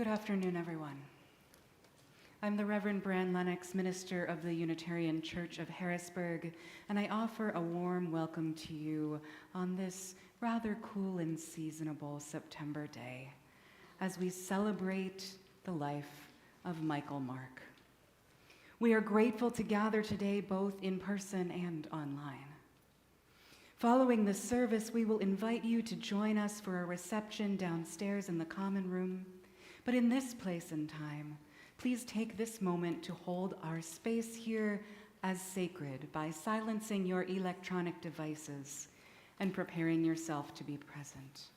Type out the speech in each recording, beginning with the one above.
Good afternoon, everyone. I'm the Reverend Bran Lennox, minister of the Unitarian Church of Harrisburg, and I offer a warm welcome to you on this rather cool and seasonable September day as we celebrate the life of Michael Mark. We are grateful to gather today both in person and online. Following the service, we will invite you to join us for a reception downstairs in the common room. But in this place and time, please take this moment to hold our space here as sacred by silencing your electronic devices and preparing yourself to be present.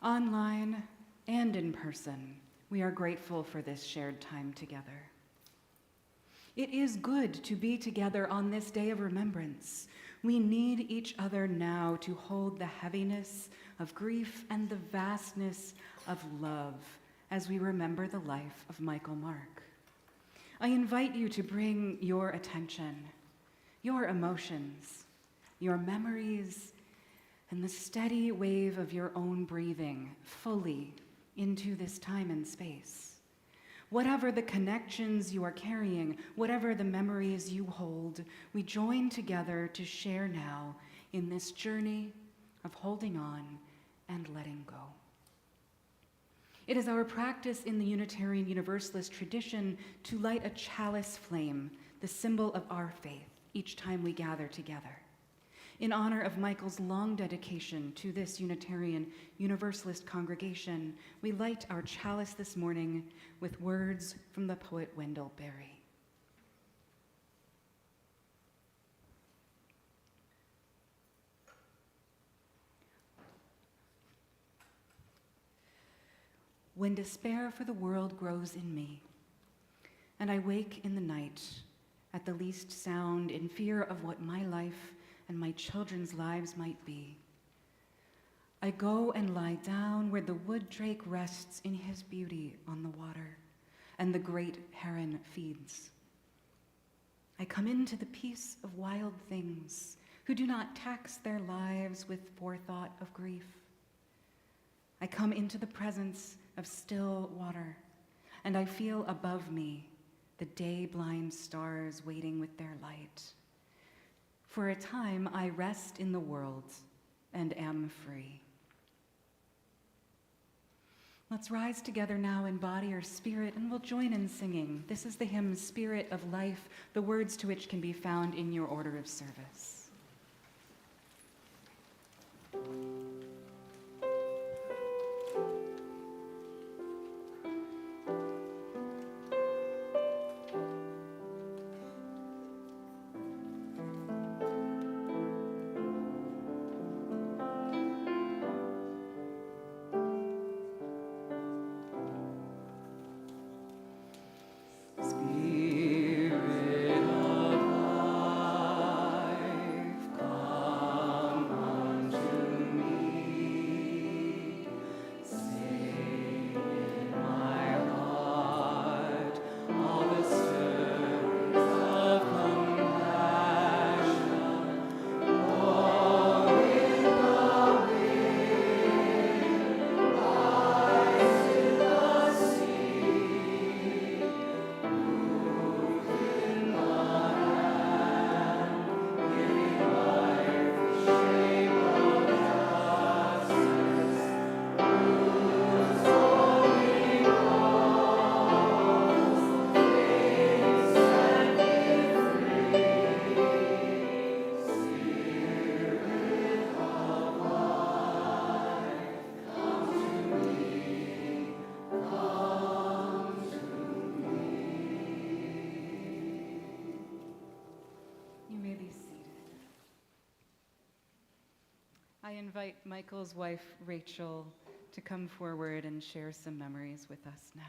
Online and in person, we are grateful for this shared time together. It is good to be together on this day of remembrance. We need each other now to hold the heaviness of grief and the vastness of love as we remember the life of Michael Mark. I invite you to bring your attention, your emotions, your memories, and the steady wave of your own breathing fully into this time and space. Whatever the connections you are carrying, whatever the memories you hold, we join together to share now in this journey of holding on and letting go. It is our practice in the Unitarian Universalist tradition to light a chalice flame, the symbol of our faith, each time we gather together. In honor of Michael's long dedication to this Unitarian Universalist congregation, we light our chalice this morning with words from the poet Wendell Berry. When despair for the world grows in me, and I wake in the night at the least sound in fear of what my life and my children's lives might be, I go and lie down where the wood drake rests in his beauty on the water, and the great heron feeds. I come into the peace of wild things who do not tax their lives with forethought of grief. I come into the presence of still water, and I feel above me the day-blind stars waiting with their light. For a time, I rest in the world and am free. Let's rise together now in body or spirit, and we'll join in singing. This is the hymn, Spirit of Life, the words to which can be found in your order of service. I invite Michael's wife, Rachel, to come forward and share some memories with us now.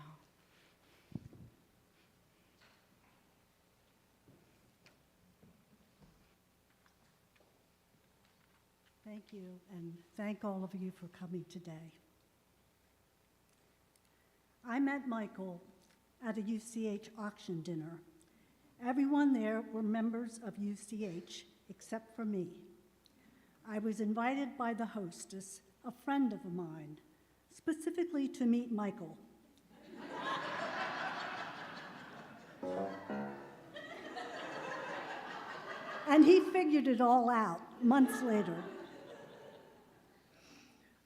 Thank you, and thank all of you for coming today. I met Michael at a UCH auction dinner. Everyone there were members of UCH except for me. I was invited by the hostess, a friend of mine, specifically to meet Michael. And he figured it all out months later.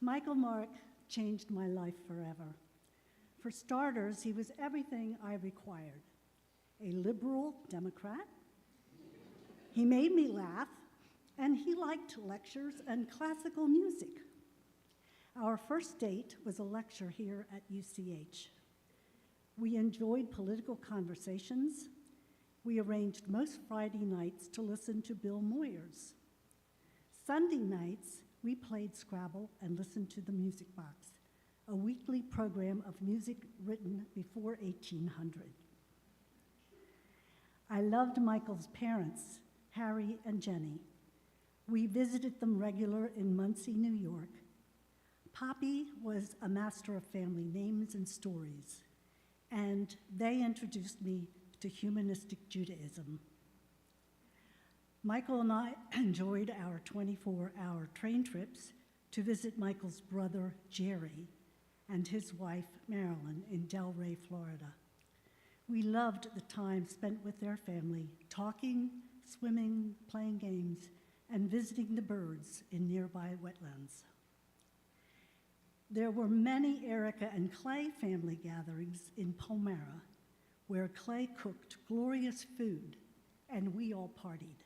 Michael Mark changed my life forever. For starters, he was everything I required. A liberal Democrat. He made me laugh, and he liked lectures and classical music. Our first date was a lecture here at UCH. We enjoyed political conversations. We arranged most Friday nights to listen to Bill Moyers. Sunday nights, we played Scrabble and listened to the Music Box, a weekly program of music written before 1800. I loved Michael's parents, Harry and Jenny. We visited them regular in Muncie, New York. Poppy was a master of family names and stories, and they introduced me to humanistic Judaism. Michael and I enjoyed our 24-hour train trips to visit Michael's brother, Jerry, and his wife, Marilyn, in Delray, Florida. We loved the time spent with their family, talking, swimming, playing games, and visiting the birds in nearby wetlands. There were many Erica and Clay family gatherings in Palmyra, where Clay cooked glorious food, and we all partied.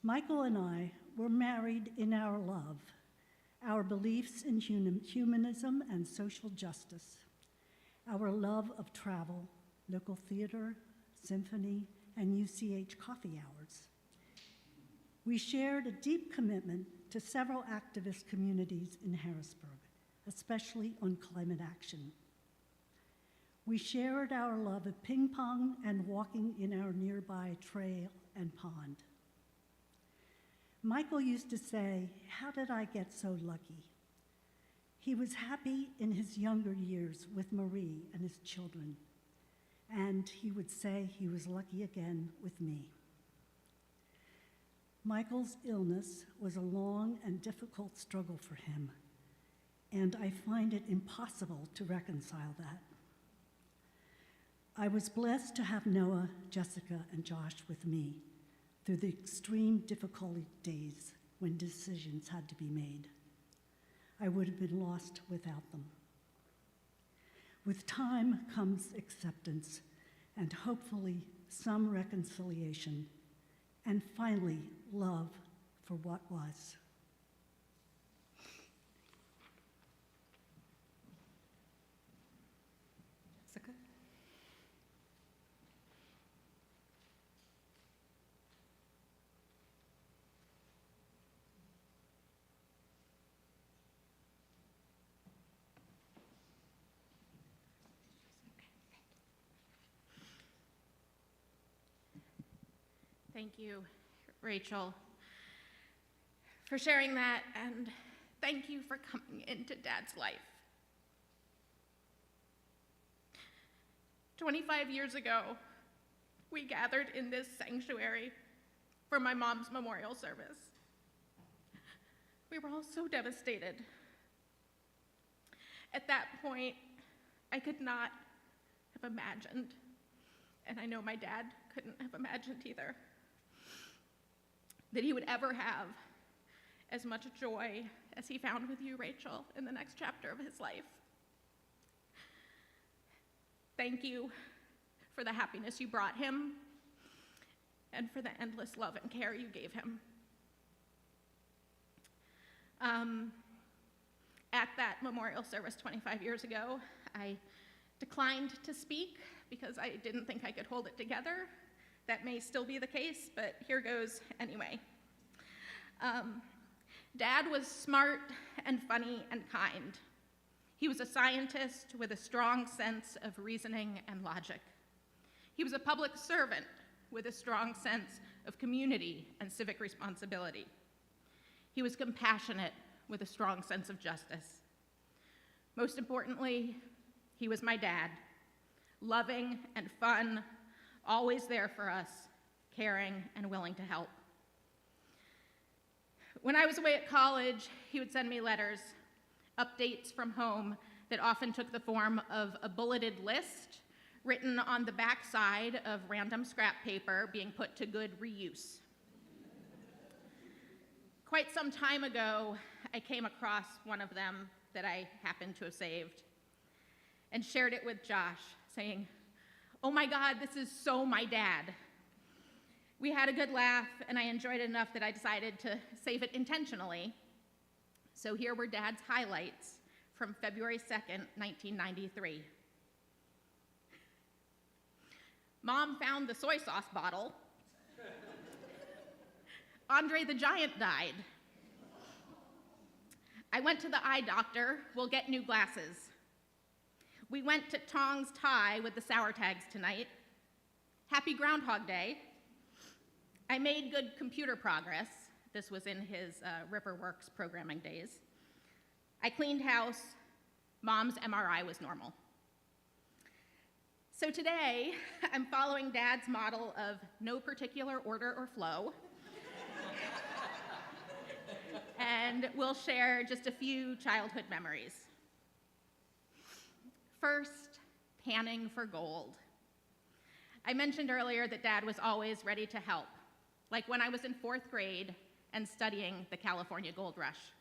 Michael and I were married in our love, our beliefs in humanism and social justice, our love of travel, local theater, symphony, and UCH coffee hours. We shared a deep commitment to several activist communities in Harrisburg, especially on climate action. We shared our love of ping pong and walking in our nearby trail and pond. Michael used to say, "How did I get so lucky?" He was happy in his younger years with Marie and his children, and he would say he was lucky again with me. Michael's illness was a long and difficult struggle for him, and I find it impossible to reconcile that. I was blessed to have Noah, Jessica, and Josh with me through the extreme difficult days when decisions had to be made. I would have been lost without them. With time comes acceptance and hopefully some reconciliation, and finally love for what was. Jessica? Thank you, Rachel, for sharing that, and thank you for coming into Dad's life. 25 years ago, we gathered in this sanctuary for my mom's memorial service. We were all so devastated. At that point, I could not have imagined, and I know my dad couldn't have imagined either, that he would ever have as much joy as he found with you, Rachel, in the next chapter of his life. Thank you for the happiness you brought him and for the endless love and care you gave him. At that memorial service 25 years ago, I declined to speak because I didn't think I could hold it together. That may still be the case, but here goes anyway. Dad was smart and funny and kind. He was a scientist with a strong sense of reasoning and logic. He was a public servant with a strong sense of community and civic responsibility. He was compassionate with a strong sense of justice. Most importantly, he was my dad, loving and fun, always there for us, caring and willing to help. When I was away at college, he would send me letters updates from home that often took the form of a bulleted list written on the backside of random scrap paper being put to good reuse. Quite some time ago, I came across one of them that I happened to have saved and shared it with Josh, saying, "Oh my God, this is so my dad." We had a good laugh, and I enjoyed it enough that I decided to save it intentionally. So here were Dad's highlights from February 2nd, 1993. Mom found the soy sauce bottle. Andre the Giant died. I went to the eye doctor. We'll get new glasses. We went to Tong's Thai with the sour tags tonight. Happy Groundhog Day. I made good computer progress. This was in his Riverworks programming days. I cleaned house. Mom's MRI was normal. So today, I'm following Dad's model of no particular order or flow. And we'll share just a few childhood memories. First, panning for gold. I mentioned earlier that Dad was always ready to help, like when I was in 4th grade and studying the California Gold Rush.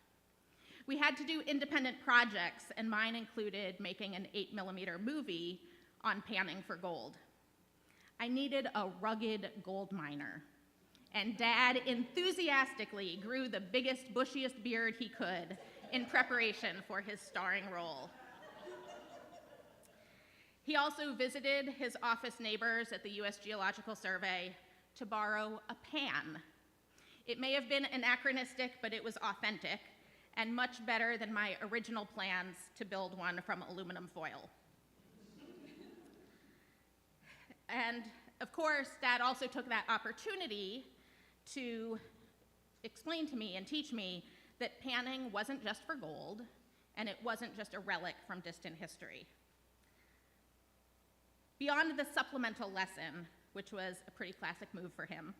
We had to do independent projects, and mine included making an 8mm movie on panning for gold. I needed a rugged gold miner, and Dad enthusiastically grew the biggest, bushiest beard he could in preparation for his starring role. He also visited his office neighbors at the U.S. Geological Survey to borrow a pan. It may have been anachronistic, but it was authentic and much better than my original plans to build one from aluminum foil. And of course, Dad also took that opportunity to explain to me and teach me that panning wasn't just for gold, and it wasn't just a relic from distant history. Beyond the supplemental lesson, which was a pretty classic move for him,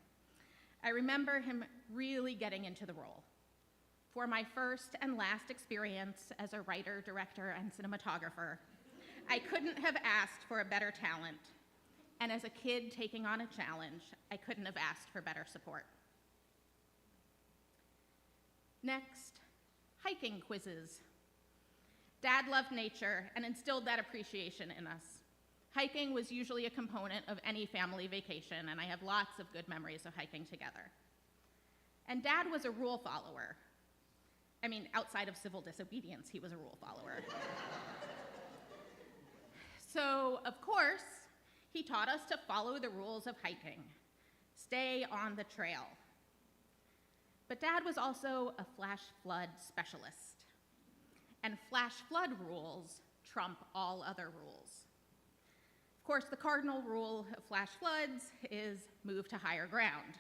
I remember him really getting into the role. For my first and last experience as a writer, director, and cinematographer, I couldn't have asked for a better talent. And as a kid taking on a challenge, I couldn't have asked for better support. Next, hiking quizzes. Dad loved nature and instilled that appreciation in us. Hiking was usually a component of any family vacation, and I have lots of good memories of hiking together. And Dad was a rule follower. I mean, outside of civil disobedience, he was a rule follower. So, of course, he taught us to follow the rules of hiking, stay on the trail. But Dad was also a flash flood specialist, and flash flood rules trump all other rules. Of course, the cardinal rule of flash floods is move to higher ground.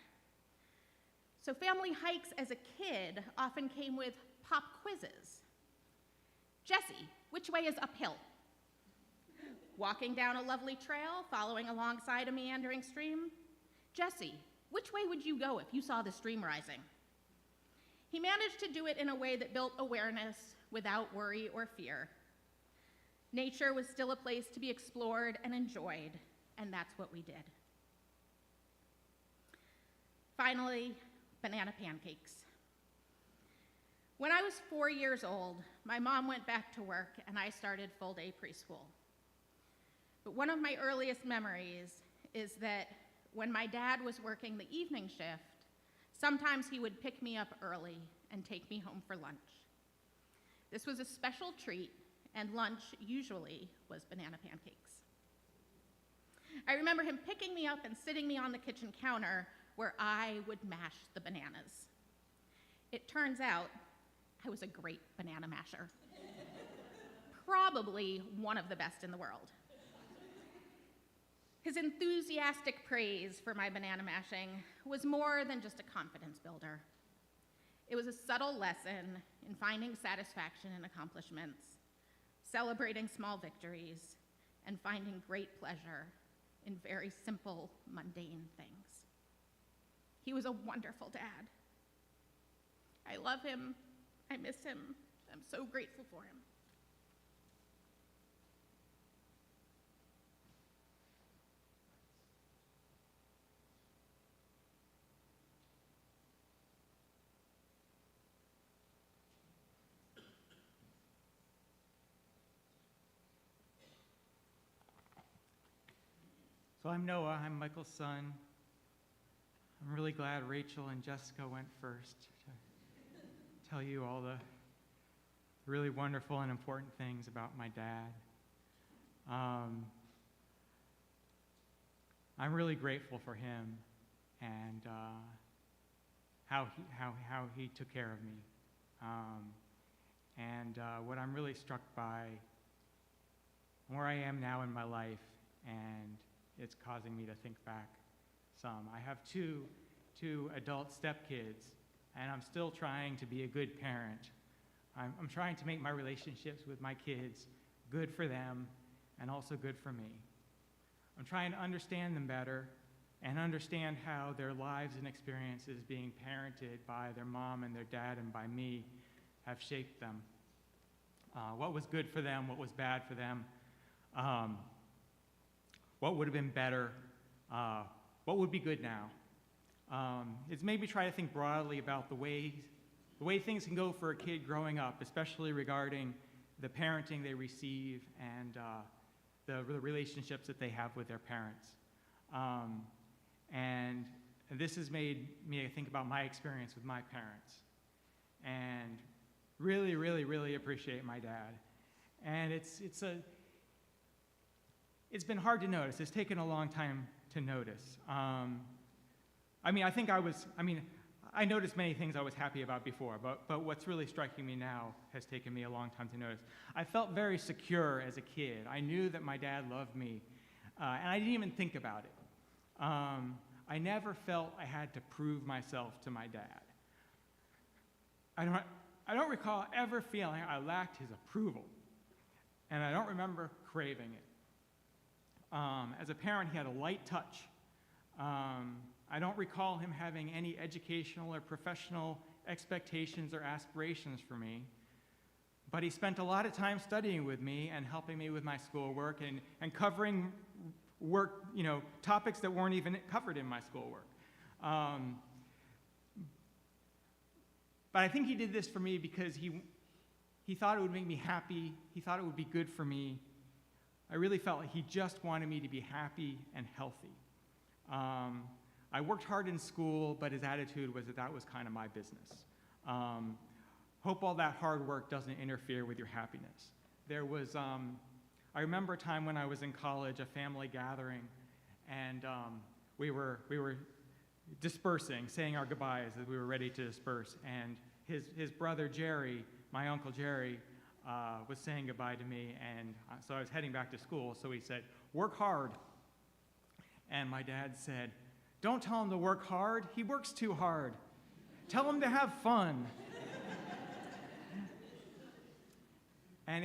So family hikes as a kid often came with pop quizzes. Jesse, which way is uphill? Walking down a lovely trail, following alongside a meandering stream? Jesse, which way would you go if you saw the stream rising? He managed to do it in a way that built awareness without worry or fear. Nature was still a place to be explored and enjoyed, and that's what we did. Finally, banana pancakes. When I was 4 years old, my mom went back to work and I started full-day preschool. But one of my earliest memories is that when my dad was working the evening shift, sometimes he would pick me up early and take me home for lunch. This was a special treat, and lunch usually was banana pancakes. I remember him picking me up and sitting me on the kitchen counter where I would mash the bananas. It turns out I was a great banana masher. Probably one of the best in the world. His enthusiastic praise for my banana mashing was more than just a confidence builder. It was a subtle lesson in finding satisfaction in accomplishments, celebrating small victories, and finding great pleasure in very simple, mundane things. He was a wonderful dad. I love him, I miss him, I'm so grateful for him. So I'm Noah, I'm Michael's son. I'm really glad Rachel and Jessica went first to tell you all the really wonderful and important things about my dad. I'm really grateful for him and how he took care of me. What I'm really struck by, where I am now in my life, and it's causing me to think back some. I have two adult stepkids, and I'm still trying to be a good parent. I'm trying to make my relationships with my kids good for them and also good for me. I'm trying to understand them better and understand how their lives and experiences being parented by their mom and their dad and by me have shaped them. What was good for them, what was bad for them, what would have been better, what would be good now. It's made me try to think broadly about the way things can go for a kid growing up, especially regarding the parenting they receive and the relationships that they have with their parents. And this has made me think about my experience with my parents and really, really, really appreciate my dad. And it's been hard to notice. It's taken a long time to notice. I noticed many things I was happy about before, but what's really striking me now has taken me a long time to notice. I felt very secure as a kid. I knew that my dad loved me, and I didn't even think about it. I never felt I had to prove myself to my dad. I don't recall ever feeling I lacked his approval, and I don't remember craving it. As a parent, he had a light touch. I don't recall him having any educational or professional expectations or aspirations for me, but he spent a lot of time studying with me and helping me with my schoolwork and covering work, topics that weren't even covered in my schoolwork. But I think he did this for me because he thought it would make me happy. He thought it would be good for me. I really felt like he just wanted me to be happy and healthy. I worked hard in school, but his attitude was that was kind of my business. Hope all that hard work doesn't interfere with your happiness. There was, I remember a time when I was in college, a family gathering, and we were dispersing, saying our goodbyes as we were ready to disperse, and his brother Jerry, my Uncle Jerry, was saying goodbye to me, and so I was heading back to school, so he said, "Work hard." And my dad said, "Don't tell him to work hard. He works too hard. Tell him to have fun." And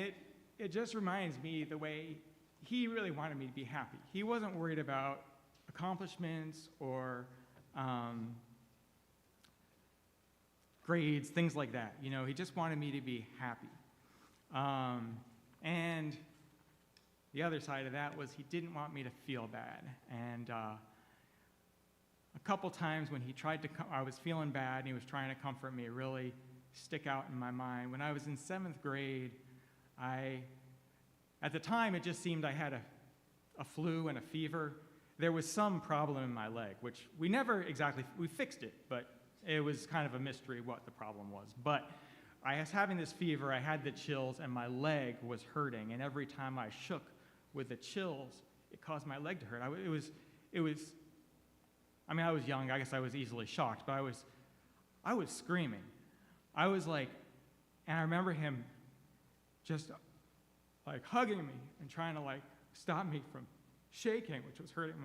it just reminds me the way he really wanted me to be happy. He wasn't worried about accomplishments or grades, things like that. He just wanted me to be happy. And the other side of that was he didn't want me to feel bad. And a couple times when he I was feeling bad and he was trying to comfort me, really stick out in my mind. When I was in 7th grade, at the time it just seemed I had a flu and a fever. There was some problem in my leg, which we fixed it, but it was kind of a mystery what the problem was. But I was having this fever, I had the chills, and my leg was hurting, and every time I shook with the chills, it caused my leg to hurt. I was young, I guess I was easily shocked, but I was screaming. I was like, and I remember him just like hugging me and trying to like stop me from shaking, which was hurting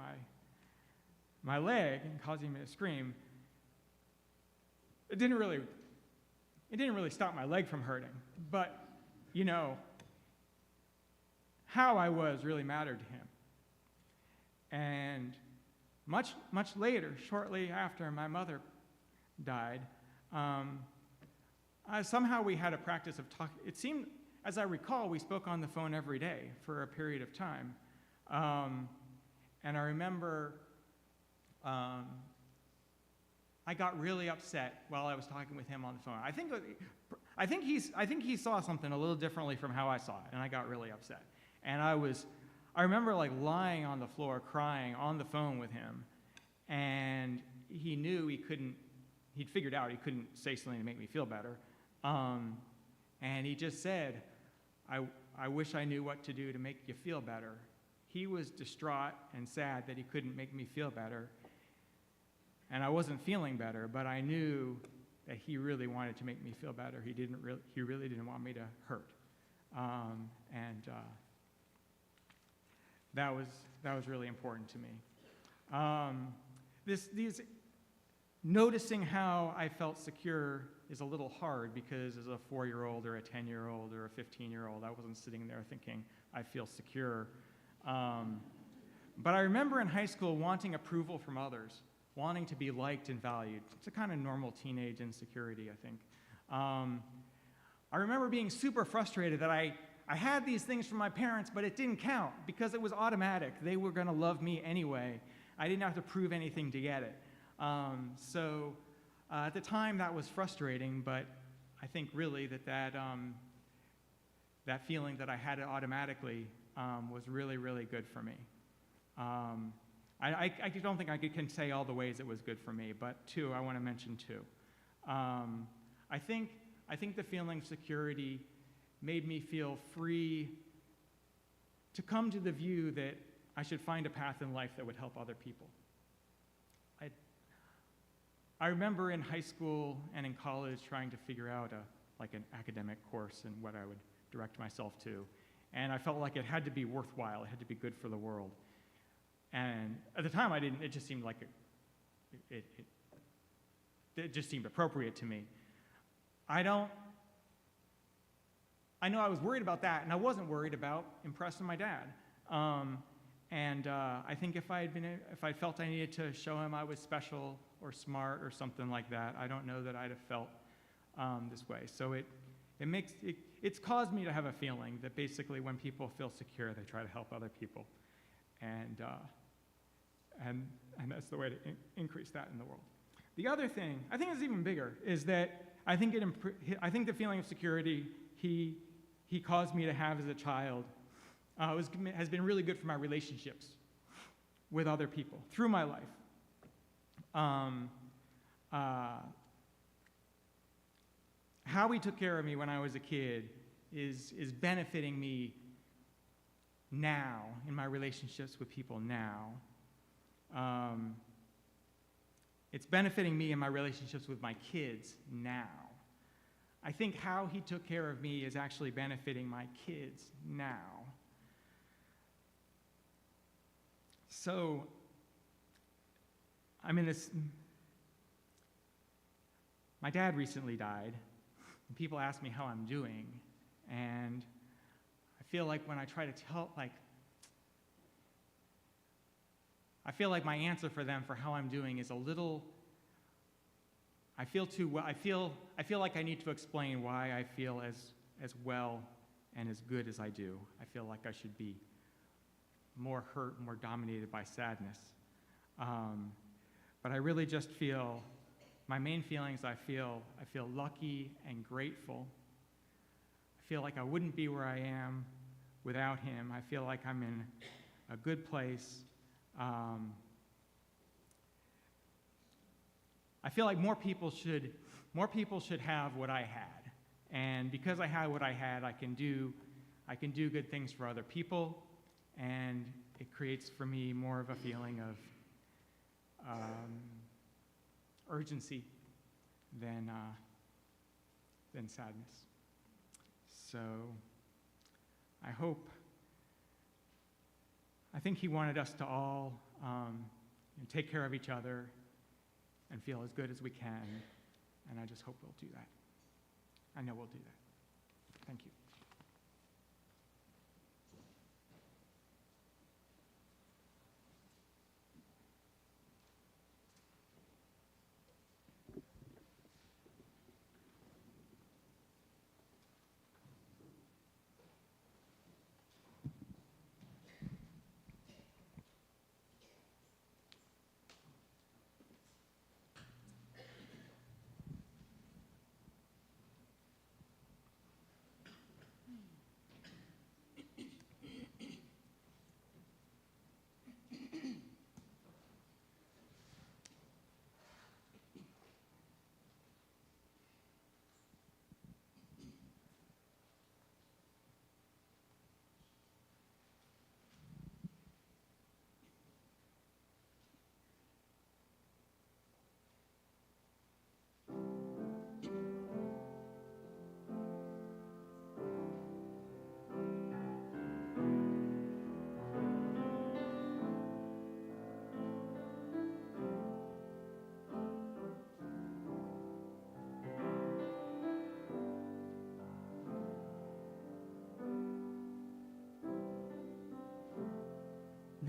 my leg and causing me to scream. It didn't really stop my leg from hurting, but how I was really mattered to him. And much later, shortly after my mother died, somehow we had a practice of talking. It seemed, as I recall, we spoke on the phone every day for a period of time. And I remember I got really upset while I was talking with him on the phone. I think he saw something a little differently from how I saw it, and I got really upset. And I remember like lying on the floor crying on the phone with him, and he knew he'd figured out he couldn't say something to make me feel better. And he just said, I wish I knew what to do to make you feel better. He was distraught and sad that he couldn't make me feel better. And I wasn't feeling better, but I knew that he really wanted to make me feel better. He really didn't want me to hurt. That was really important to me. These noticing how I felt secure is a little hard because as a 4-year-old or a 10-year-old or a 15-year-old, I wasn't sitting there thinking, I feel secure. But I remember in high school wanting approval from others, wanting to be liked and valued. It's a kind of normal teenage insecurity, I think. I remember being super frustrated that I had these things from my parents, but it didn't count because it was automatic. They were going to love me anyway. I didn't have to prove anything to get it. At the time, that was frustrating, but I think really that feeling that I had it automatically was really, really good for me. I don't think I can say all the ways it was good for me, but I want to mention two. I think the feeling of security made me feel free to come to the view that I should find a path in life that would help other people. I remember in high school and in college trying to figure out an academic course and what I would direct myself to. And I felt like it had to be worthwhile. It had to be good for the world. And at the time, it just seemed like it just seemed appropriate to me. I know I was worried about that, and I wasn't worried about impressing my dad. I think if I felt I needed to show him I was special or smart or something like that, I don't know that I'd have felt this way. So it's caused me to have a feeling that basically when people feel secure, they try to help other people, and that's the way to increase that in the world. The other thing I think is even bigger is that I think the feeling of security he caused me to have as a child has been really good for my relationships with other people through my life. How he took care of me when I was a kid is benefiting me now in my relationships with people now. It's benefiting me in my relationships with my kids now. I think how he took care of me is actually benefiting my kids now. So, I'm in this. My dad recently died, and people ask me how I'm doing, and I feel like when I try to tell, I feel like my answer for them for how I'm doing is a little. I feel like I need to explain why I feel as well and as good as I do. I feel like I should be more hurt, more dominated by sadness. But I really just feel, my main feelings, I feel lucky and grateful. I feel like I wouldn't be where I am without him. I feel like I'm in a good place. I feel like more people should have what I had. And because I had what I had, I can do good things for other people, and it creates for me more of a feeling of urgency than sadness. So I think he wanted us to all take care of each other and feel as good as we can, and I just hope we'll do that. I know we'll do that. Thank you.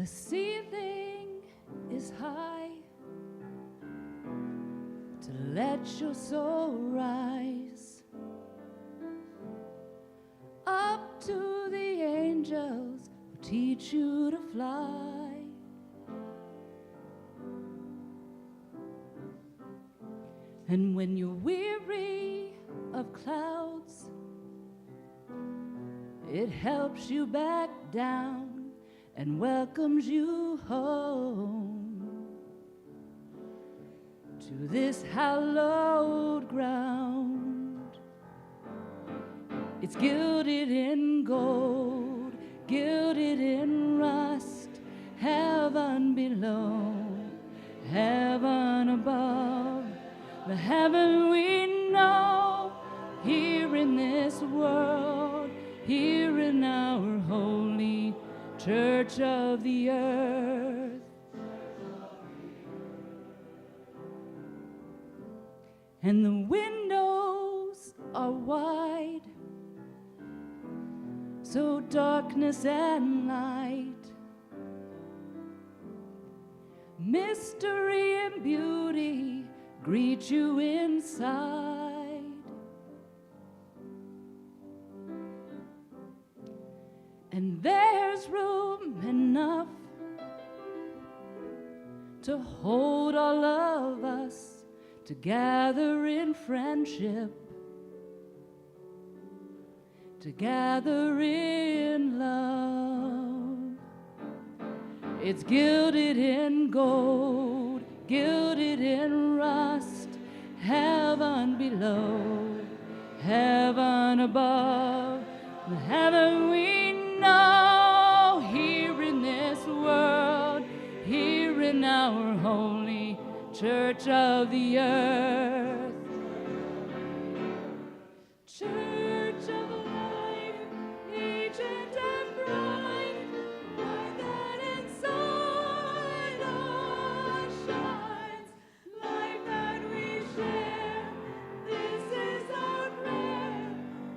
The ceiling is high to let your soul rise up to the angels who teach you to fly. And when you're weary of clouds, it helps you back down and welcomes you home to this hallowed ground. It's gilded in gold, gilded in rust, heaven below, heaven above, the heaven we know, here in this world, here in our holy church of the earth. And the windows are wide, so darkness and light, mystery and beauty greet you inside. And there's room enough to hold all of us together in friendship, together in love. It's gilded in gold, gilded in rust, heaven below, heaven above, the heaven we know, here in this world, here in our holy church of the earth. Church of life, ancient and bright, light that inside us shines, life that we share, this is our prayer,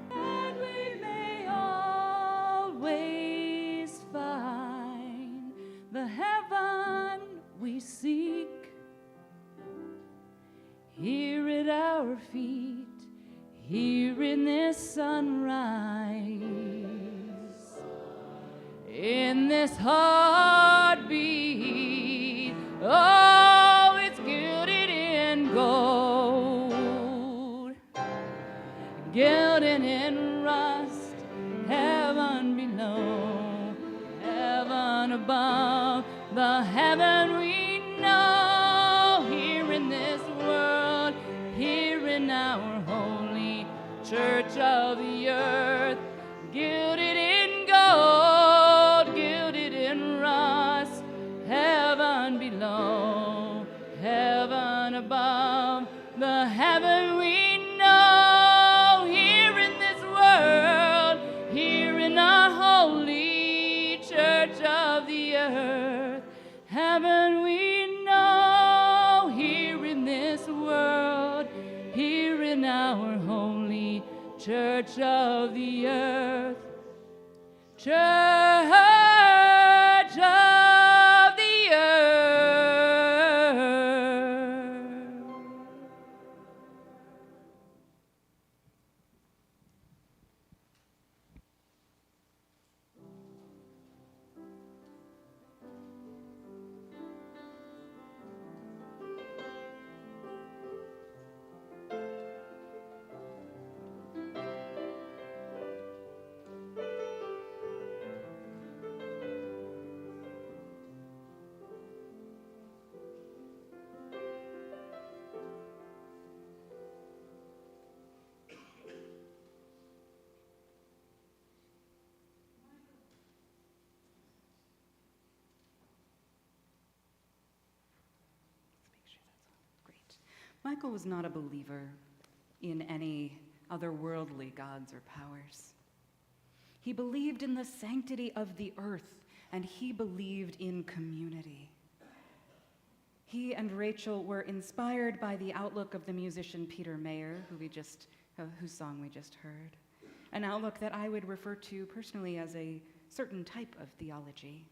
that we may always find the heaven we seek here at our feet, here in this sunrise, in this heartbeat. Oh, it's gilded in gold, gilded in rust, heaven below, heaven above, the heaven we know, here in this world, here in our holy church of the earth, gilded in gold, gilded in rust, heaven below, heaven above, the heaven we know, here in this world, here in our holy church of the earth, heaven we know, here in this world, here in our holy church of the earth, church of the earth. Great. Michael was not a believer in any otherworldly gods or powers. He believed in the sanctity of the earth, and he believed in community. He and Rachel were inspired by the outlook of the musician Peter Mayer, whose song we just heard, an outlook that I would refer to personally as a certain type of theology.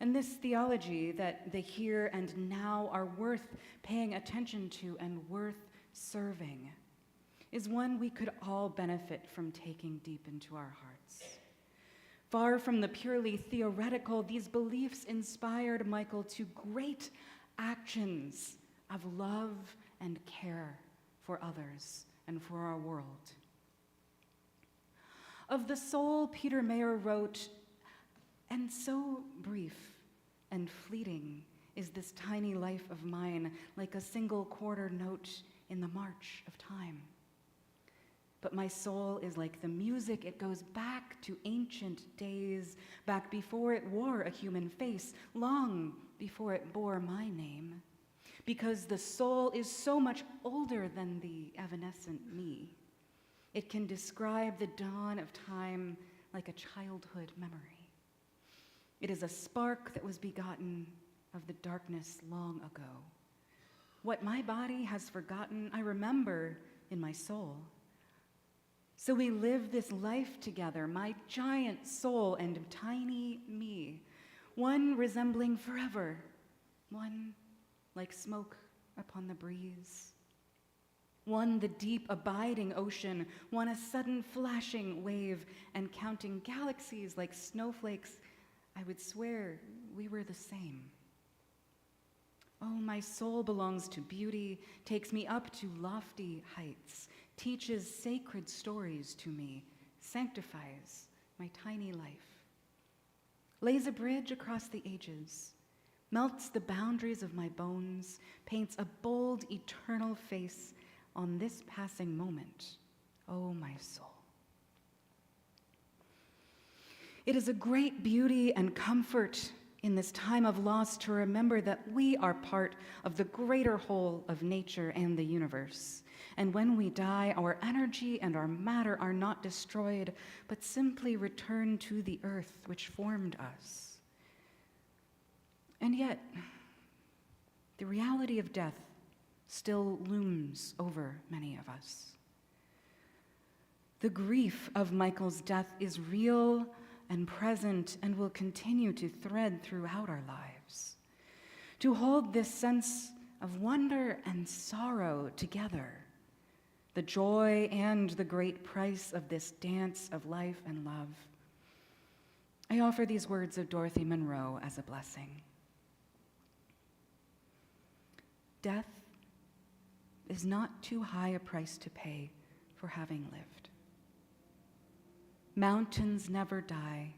And this theology that the here and now are worth paying attention to and worth serving is one we could all benefit from taking deep into our hearts. Far from the purely theoretical, these beliefs inspired Michael to great actions of love and care for others and for our world. Of the soul, Peter Mayer wrote, "And so brief and fleeting is this tiny life of mine, like a single quarter note in the march of time. But my soul is like the music, it goes back to ancient days, back before it wore a human face, long before it bore my name. Because the soul is so much older than the evanescent me. It can describe the dawn of time like a childhood memory. It is a spark that was begotten of the darkness long ago. What my body has forgotten, I remember in my soul. So we live this life together, my giant soul and tiny me, one resembling forever, one like smoke upon the breeze, one the deep abiding ocean, one a sudden flashing wave, and counting galaxies like snowflakes, I would swear we were the same. Oh, my soul belongs to beauty, takes me up to lofty heights, teaches sacred stories to me, sanctifies my tiny life, lays a bridge across the ages, melts the boundaries of my bones, paints a bold, eternal face on this passing moment. Oh, my soul. It is a great beauty and comfort in this time of loss to remember that we are part of the greater whole of nature and the universe. And when we die, our energy and our matter are not destroyed, but simply return to the earth which formed us. And yet, the reality of death still looms over many of us. The grief of Michael's death is real and present and will continue to thread throughout our lives. To hold this sense of wonder and sorrow together, the joy and the great price of this dance of life and love, I offer these words of Dorothy Monroe as a blessing. Death is not too high a price to pay for having lived. Mountains never die,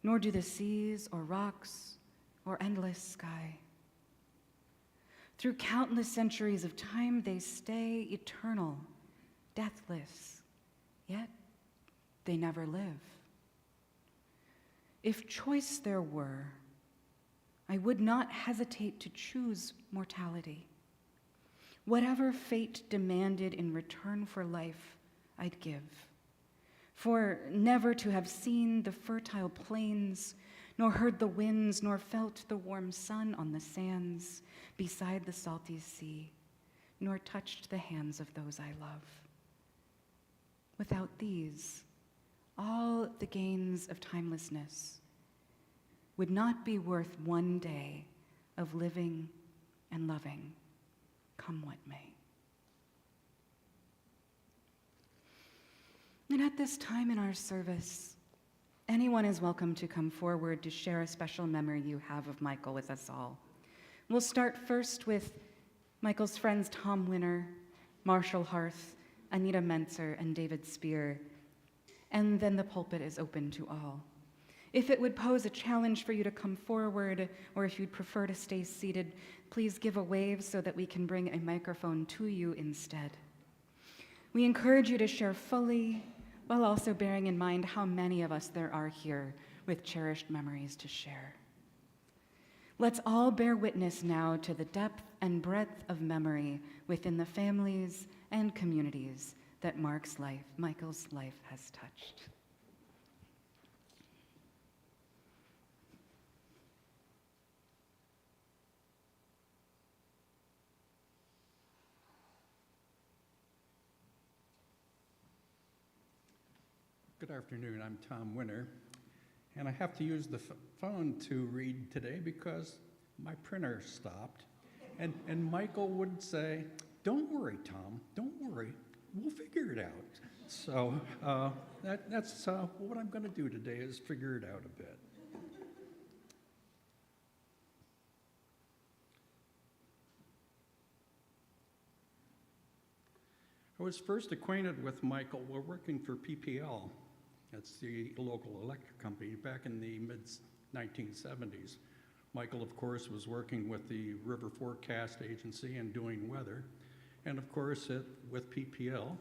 nor do the seas or rocks or endless sky. Through countless centuries of time, they stay eternal, deathless, yet they never live. If choice there were, I would not hesitate to choose mortality. Whatever fate demanded in return for life, I'd give. For never to have seen the fertile plains, nor heard the winds, nor felt the warm sun on the sands beside the salty sea, nor touched the hands of those I love. Without these, all the gains of timelessness would not be worth one day of living and loving, come what may. And at this time in our service, anyone is welcome to come forward to share a special memory you have of Michael with us all. We'll start first with Michael's friends Tom Winner, Marshall Harth, Anita Mentzer, and David Spear, and then the pulpit is open to all. If it would pose a challenge for you to come forward, or if you'd prefer to stay seated, please give a wave so that we can bring a microphone to you instead. We encourage you to share fully, while also bearing in mind how many of us there are here with cherished memories to share. Let's all bear witness now to the depth and breadth of memory within the families and communities that Michael's life has touched. Good afternoon, I'm Tom Winner, And I have to use the phone to read today because my printer stopped. And Michael would say, "Don't worry, Tom, don't worry. We'll figure it out." So that's what I'm going to do today is figure it out a bit. I was first acquainted with Michael while working for PPL. That's the local electric company back in the mid-1970s. Michael, of course, was working with the River Forecast Agency and doing weather. And of course, with PPL,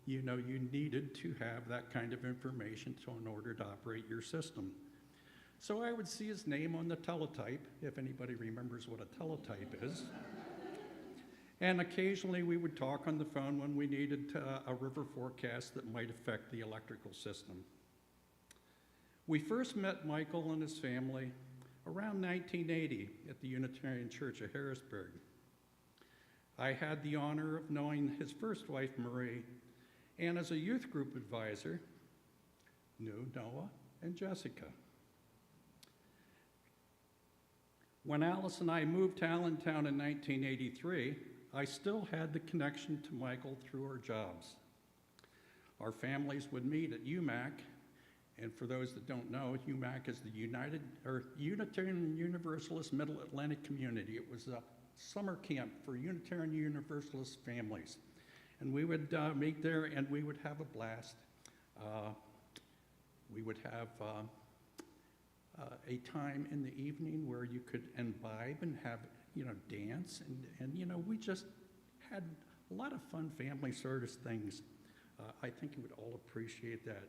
you know you needed to have that kind of information in order to operate your system. So I would see his name on the teletype, if anybody remembers what a teletype is. And occasionally we would talk on the phone when we needed a river forecast that might affect the electrical system. We first met Michael and his family around 1980 at the Unitarian Church of Harrisburg. I had the honor of knowing his first wife, Marie, and as a youth group advisor, knew Noah and Jessica. When Alice and I moved to Allentown in 1983, I still had the connection to Michael through our jobs. Our families would meet at UMAC, and for those that don't know, UMAC is the Unitarian Universalist Middle Atlantic Community. It was a summer camp for Unitarian Universalist families. And we would meet there and we would have a blast. We would have a time in the evening where you could imbibe and have, dance. And we just had a lot of fun family sort of things. I think you would all appreciate that.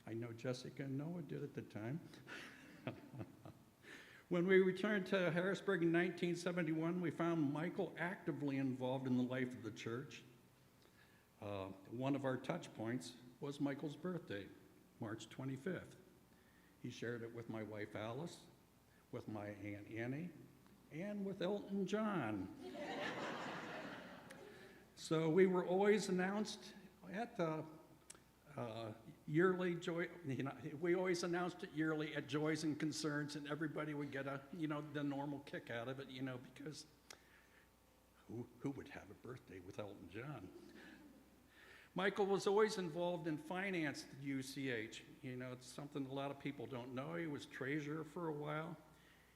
I know Jessica and Noah did at the time. When we returned to Harrisburg in 1971, we found Michael actively involved in the life of the church. One of our touch points was Michael's birthday, March 25th. He shared it with my wife Alice, with my Aunt Annie, and with Elton John. So we were always announced at the yearly joy, we always announced it yearly at Joys and Concerns, and everybody would get the normal kick out of it, because who would have a birthday with Elton John? Michael was always involved in finance at UCH. It's something a lot of people don't know. He was treasurer for a while.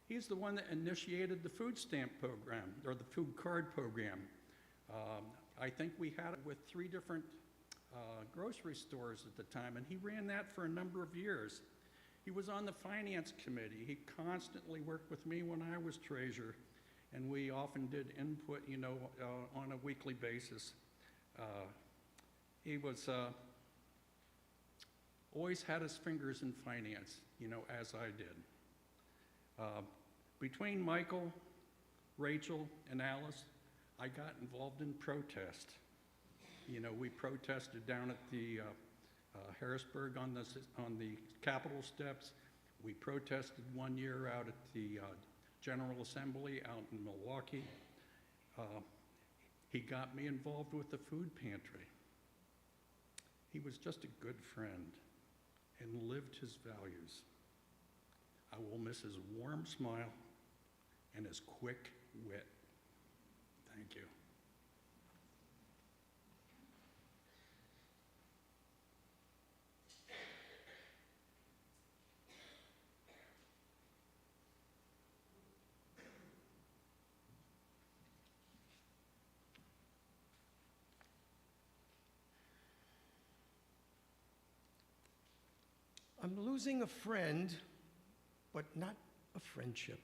He's the one that initiated the food stamp program, or the food card program. I think we had it with 3 different grocery stores at the time, and he ran that for a number of years. He was on the finance committee. He constantly worked with me when I was treasurer, and we often did input, on a weekly basis. He was always had his fingers in finance, as I did. Between Michael, Rachel, and Alice, I got involved in protest. We protested down at the Harrisburg on the Capitol steps. We protested one year out at the General Assembly out in Milwaukee. He got me involved with the food pantry. He was just a good friend and lived his values. I will miss his warm smile and his quick wit. Thank you. I'm losing a friend, but not a friendship.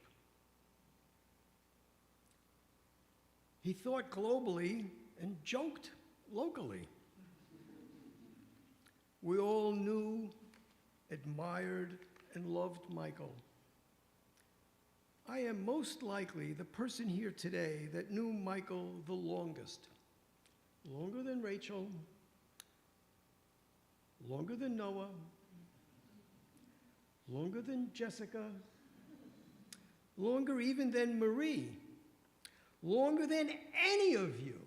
He thought globally and joked locally. We all knew, admired, and loved Michael. I am most likely the person here today that knew Michael the longest. Longer than Rachel, longer than Noah, longer than Jessica, longer even than Marie, longer than any of you.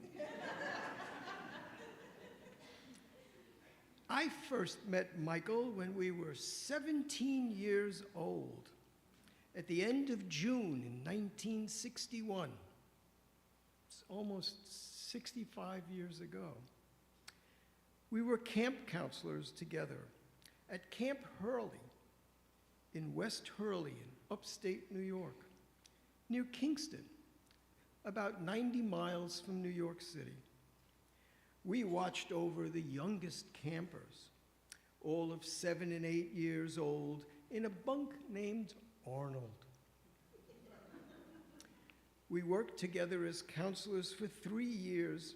I first met Michael when we were 17 years old, at the end of June in 1961. It's almost 65 years ago. We were camp counselors together at Camp Hurley in West Hurley in upstate New York, near Kingston, about 90 miles from New York City. We watched over the youngest campers, all of 7 and 8 years old, in a bunk named Arnold. We worked together as counselors for 3 years,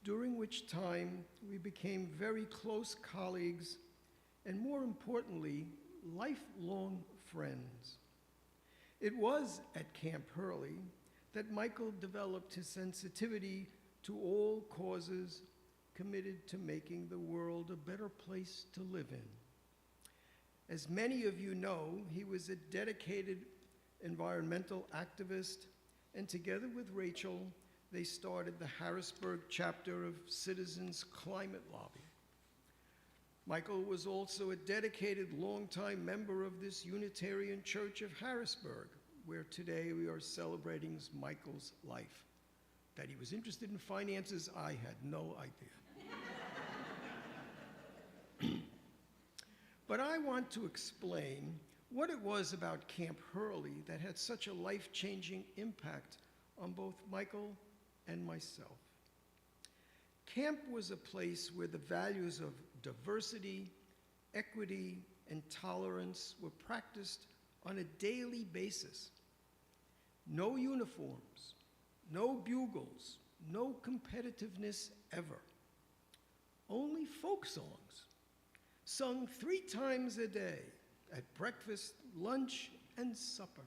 during which time we became very close colleagues and, more importantly, lifelong friends. It was at Camp Hurley that Michael developed his sensitivity to all causes committed to making the world a better place to live in. As many of you know, he was a dedicated environmental activist, and together with Rachel, they started the Harrisburg chapter of Citizens Climate Lobby. Michael was also a dedicated longtime member of this Unitarian Church of Harrisburg, where today we are celebrating Michael's life. That he was interested in finances, I had no idea. But I want to explain what it was about Camp Hurley that had such a life-changing impact on both Michael and myself. Camp was a place where the values of diversity, equity, and tolerance were practiced on a daily basis. No uniforms, no bugles, no competitiveness ever. Only folk songs, sung 3 times a day at breakfast, lunch, and supper.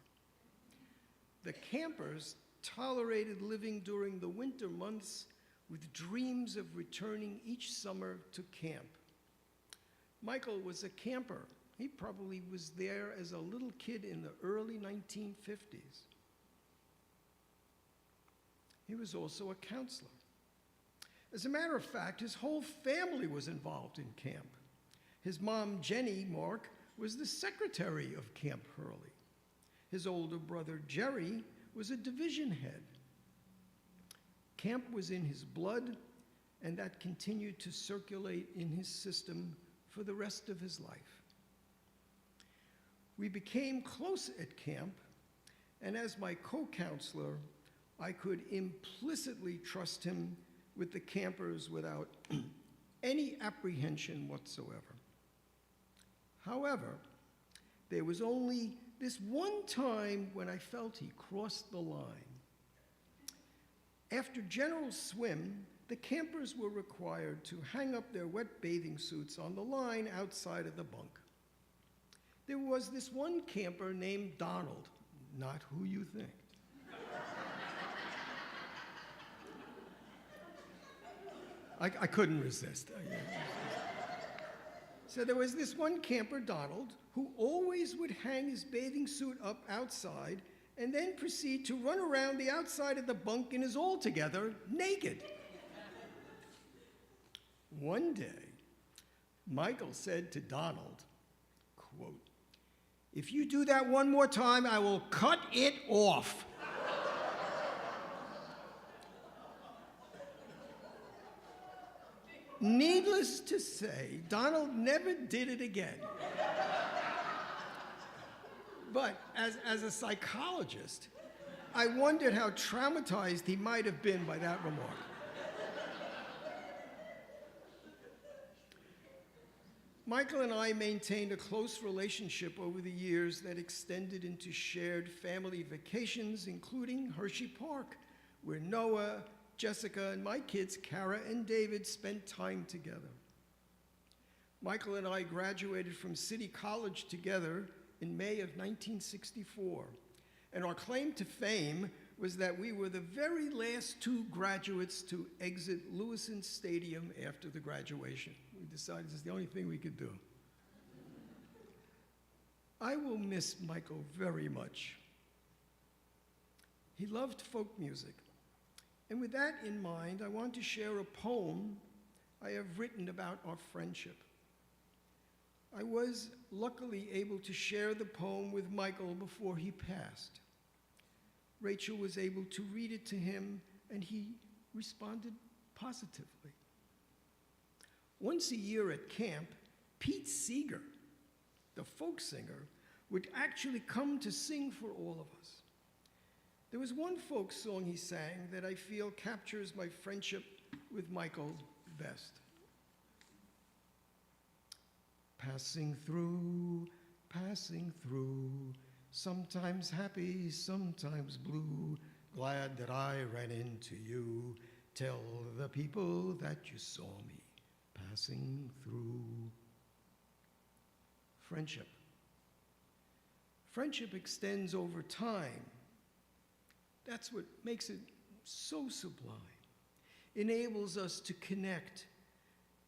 The campers tolerated living during the winter months with dreams of returning each summer to camp. Michael was a camper. He probably was there as a little kid in the early 1950s. He was also a counselor. As a matter of fact, his whole family was involved in camp. His mom, Jenny Mark, was the secretary of Camp Hurley. His older brother, Jerry, was a division head. Camp was in his blood, and that continued to circulate in his system for the rest of his life. We became close at camp, and as my co-counselor, I could implicitly trust him with the campers without any apprehension whatsoever. However, there was only this one time when I felt he crossed the line. After general swim, the campers were required to hang up their wet bathing suits on the line outside of the bunk. There was this one camper named Donald, not who you think. I couldn't resist. So there was this one camper, Donald, who always would hang his bathing suit up outside and then proceed to run around the outside of the bunk in his all-together naked. One day, Michael said to Donald, quote, "If you do that one more time, I will cut it off." Needless to say, Donald never did it again. But as a psychologist, I wondered how traumatized he might have been by that remark. Michael and I maintained a close relationship over the years that extended into shared family vacations, including Hershey Park, where Noah, Jessica, and my kids, Kara and David, spent time together. Michael and I graduated from City College together in May of 1964, and our claim to fame was that we were the very last 2 graduates to exit Lewiston Stadium after the graduation. We decided this is the only thing we could do. I will miss Michael very much. He loved folk music. And with that in mind, I want to share a poem I have written about our friendship. I was luckily able to share the poem with Michael before he passed. Rachel was able to read it to him, and he responded positively. Once a year at camp, Pete Seeger, the folk singer, would actually come to sing for all of us. There was one folk song he sang that I feel captures my friendship with Michael best. Passing through, sometimes happy, sometimes blue, glad that I ran into you. Tell the people that you saw me passing through. Friendship. Friendship extends over time. That's what makes it so sublime. Enables us to connect,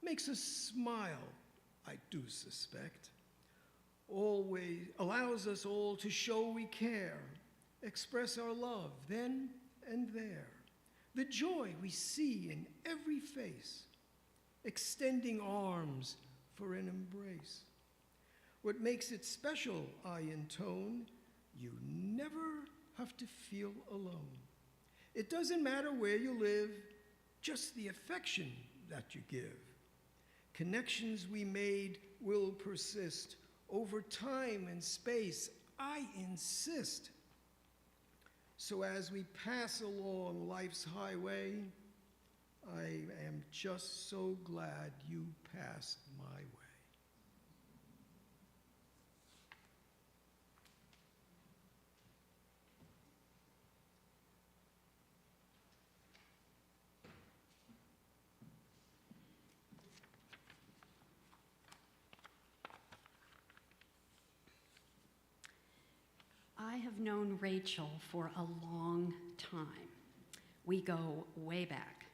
makes us smile, I do suspect. Always allows us all to show we care, express our love then and there. The joy we see in every face, extending arms for an embrace. What makes it special, I intone, you never have to feel alone. It doesn't matter where you live, just the affection that you give. Connections we made will persist over time and space, I insist. So as we pass along life's highway, I am just so glad you passed my way. I have known Rachel for a long time. We go way back.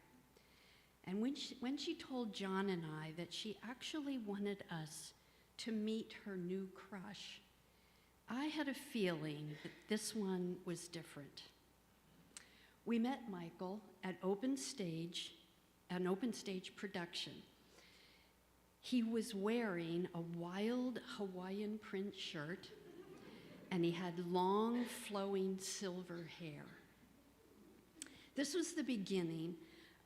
And when she told John and I that she actually wanted us to meet her new crush, I had a feeling that this one was different. We met Michael at an open stage production. He was wearing a wild Hawaiian print shirt, and he had long, flowing silver hair. This was the beginning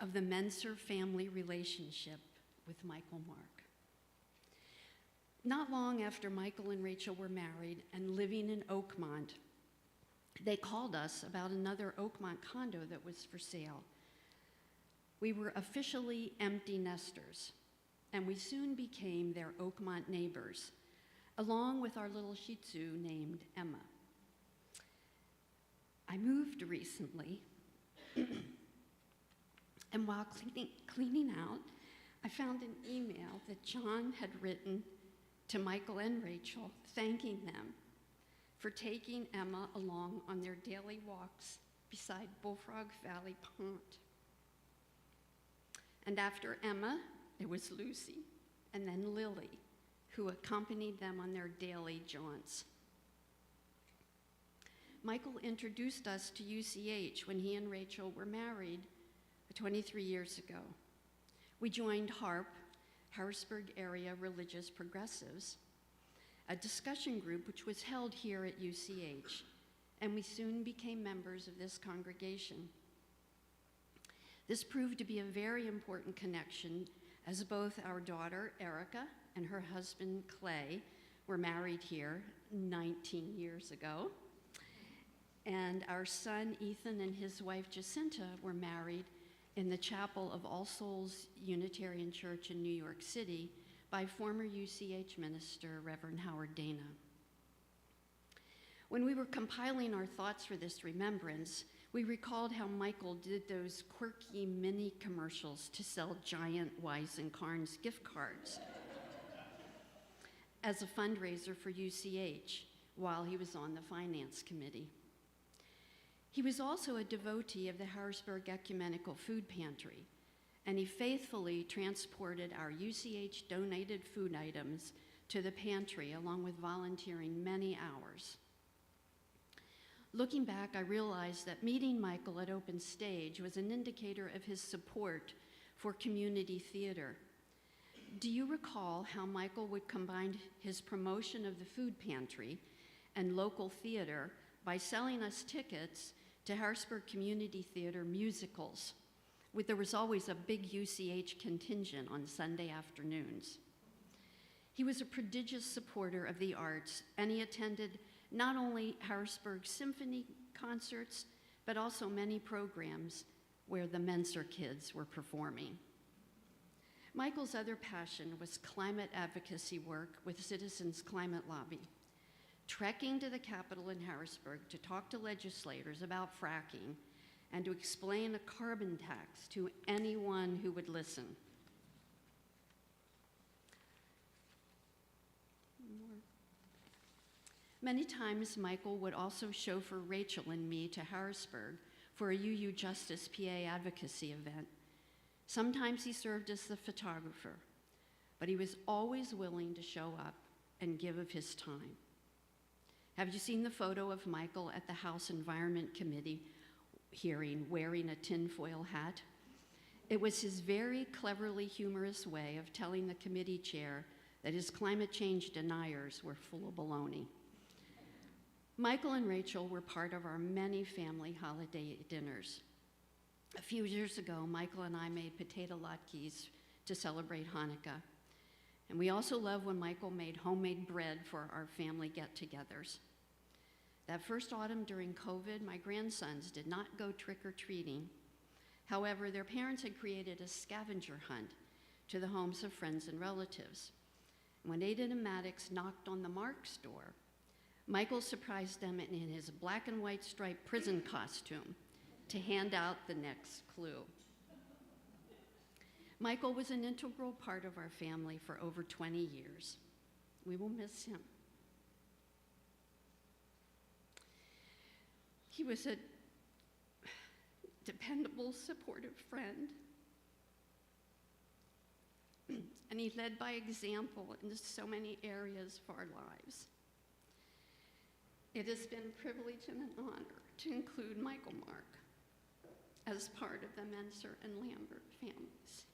of the Menser family relationship with Michael Mark. Not long after Michael and Rachel were married and living in Oakmont, they called us about another Oakmont condo that was for sale. We were officially empty nesters, and we soon became their Oakmont neighbors, along with our little Shih Tzu named Emma. I moved recently, and while cleaning out, I found an email that John had written to Michael and Rachel, thanking them for taking Emma along on their daily walks beside Bullfrog Valley Pond. And after Emma, there was Lucy, and then Lily, who accompanied them on their daily jaunts. Michael introduced us to UCH when he and Rachel were married 23 years ago. We joined HARP, Harrisburg Area Religious Progressives, a discussion group which was held here at UCH, and we soon became members of this congregation. This proved to be a very important connection, as both our daughter, Erica, and her husband, Clay, were married here 19 years ago. And our son, Ethan, and his wife, Jacinta, were married in the chapel of All Souls Unitarian Church in New York City by former UCH minister, Reverend Howard Dana. When we were compiling our thoughts for this remembrance, we recalled how Michael did those quirky mini commercials to sell giant Wise & Carnes gift cards as a fundraiser for UCH while he was on the finance committee. He was also a devotee of the Harrisburg Ecumenical Food Pantry, and he faithfully transported our UCH donated food items to the pantry along with volunteering many hours. Looking back, I realized that meeting Michael at Open Stage was an indicator of his support for community theater. Do you recall how Michael would combine his promotion of the food pantry and local theater by selling us tickets to Harrisburg Community Theater musicals? There was always a big UCH contingent on Sunday afternoons. He was a prodigious supporter of the arts, and he attended not only Harrisburg Symphony concerts, but also many programs where the Menser kids were performing. Michael's other passion was climate advocacy work with Citizens Climate Lobby, trekking to the Capitol in Harrisburg to talk to legislators about fracking and to explain a carbon tax to anyone who would listen. Many times, Michael would also chauffeur Rachel and me to Harrisburg for a UU Justice PA advocacy event. Sometimes he served as the photographer, but he was always willing to show up and give of his time. Have you seen the photo of Michael at the House Environment Committee hearing wearing a tinfoil hat? It was his very cleverly humorous way of telling the committee chair that his climate change deniers were full of baloney. Michael and Rachel were part of our many family holiday dinners. A few years ago, Michael and I made potato latkes to celebrate Hanukkah. And we also love when Michael made homemade bread for our family get-togethers. That first autumn during COVID, my grandsons did not go trick-or-treating. However, their parents had created a scavenger hunt to the homes of friends and relatives. When Aiden and Maddox knocked on the Marks door, Michael surprised them in his black and white striped prison costume to hand out the next clue. Michael was an integral part of our family for over 20 years. We will miss him. He was a dependable, supportive friend, and he led by example in so many areas of our lives. It has been a privilege and an honor to include Michael Mark as part of the Menser and Lambert families.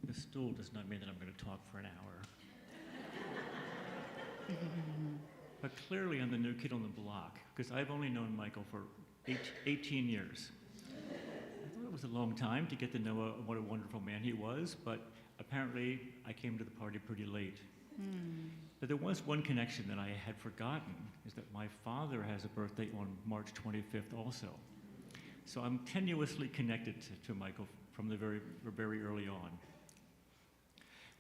The stool does not mean that I'm going to talk for an hour. But clearly I'm the new kid on the block, because I've only known Michael for 18 years. I thought it was a long time to get to know what a wonderful man he was, but apparently I came to the party pretty late. But there was one connection that I had forgotten, is that my father has a birthday on March 25th also. So I'm tenuously connected to Michael from the very early on.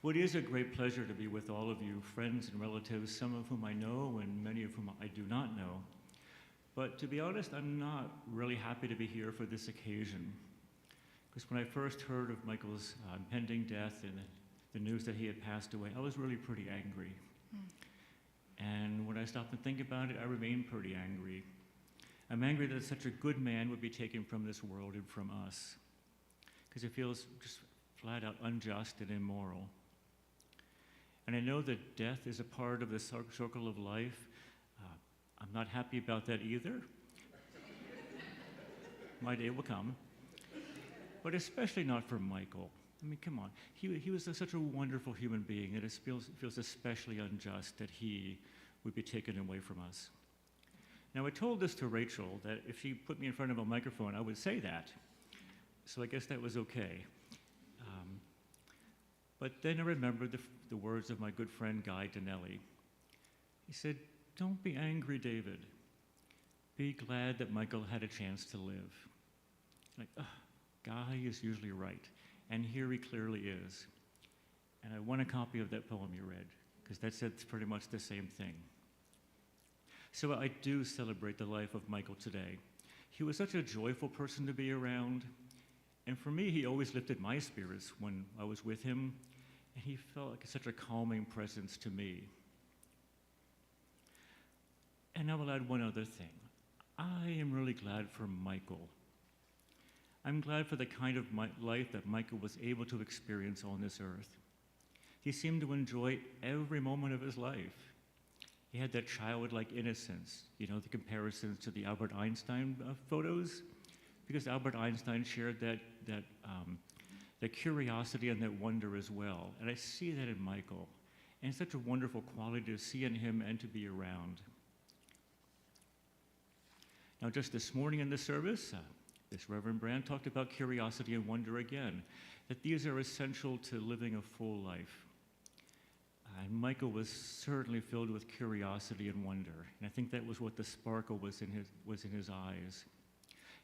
Well, it is a great pleasure to be with all of you, friends and relatives, some of whom I know and many of whom I do not know. But to be honest, I'm not really happy to be here for this occasion. Because when I first heard of Michael's impending death and the news that he had passed away, I was really pretty angry. And when I stopped and think about it, I remain pretty angry. I'm angry that such a good man would be taken from this world and from us. Because it feels just flat out unjust and immoral. And I know that death is a part of the circle of life. I'm not happy about that either. My day will come. But especially not for Michael. I mean, come on. He was such a wonderful human being that it feels especially unjust that he would be taken away from us. Now, I told this to Rachel, that if she put me in front of a microphone, I would say that. So I guess that was okay. But then I remembered the words of my good friend Guy Donnelly. He said, "Don't be angry, David. Be glad that Michael had a chance to live." Like, Guy is usually right, and here he clearly is. And I want a copy of that poem you read, because that said pretty much the same thing. So I do celebrate the life of Michael today. He was such a joyful person to be around, and for me, he always lifted my spirits when I was with him, and he felt like such a calming presence to me. And I will add one other thing. I am really glad for Michael. I'm glad for the kind of life that Michael was able to experience on this earth. He seemed to enjoy every moment of his life. He had that childlike innocence, you know, the comparisons to the Albert Einstein photos, because Albert Einstein shared that curiosity and that wonder as well. And I see that in Michael. And it's such a wonderful quality to see in him and to be around. Now, just this morning in the service, this Reverend Brand talked about curiosity and wonder again, that these are essential to living a full life. And Michael was certainly filled with curiosity and wonder, and I think that was what the sparkle was in his eyes.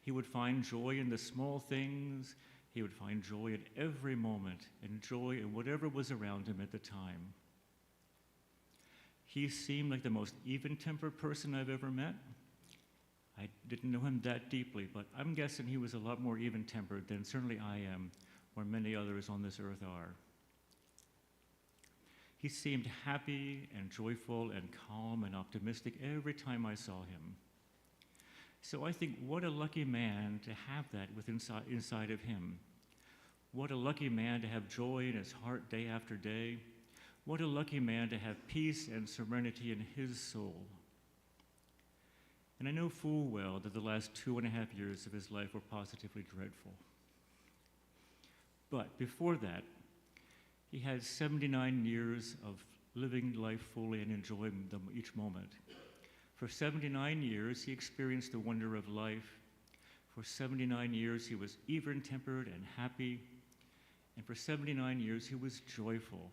He would find joy in the small things. He would find joy in every moment, and joy in whatever was around him at the time. He seemed like the most even-tempered person I've ever met. I didn't know him that deeply, but I'm guessing he was a lot more even-tempered than certainly I am, or many others on this earth are. He seemed happy and joyful and calm and optimistic every time I saw him. So I think, what a lucky man to have that inside of him. What a lucky man to have joy in his heart day after day. What a lucky man to have peace and serenity in his soul. And I know full well that the last 2.5 years of his life were positively dreadful. But before that, he had 79 years of living life fully and enjoying them each moment. For 79 years, he experienced the wonder of life. For 79 years, he was even-tempered and happy. And for 79 years, he was joyful.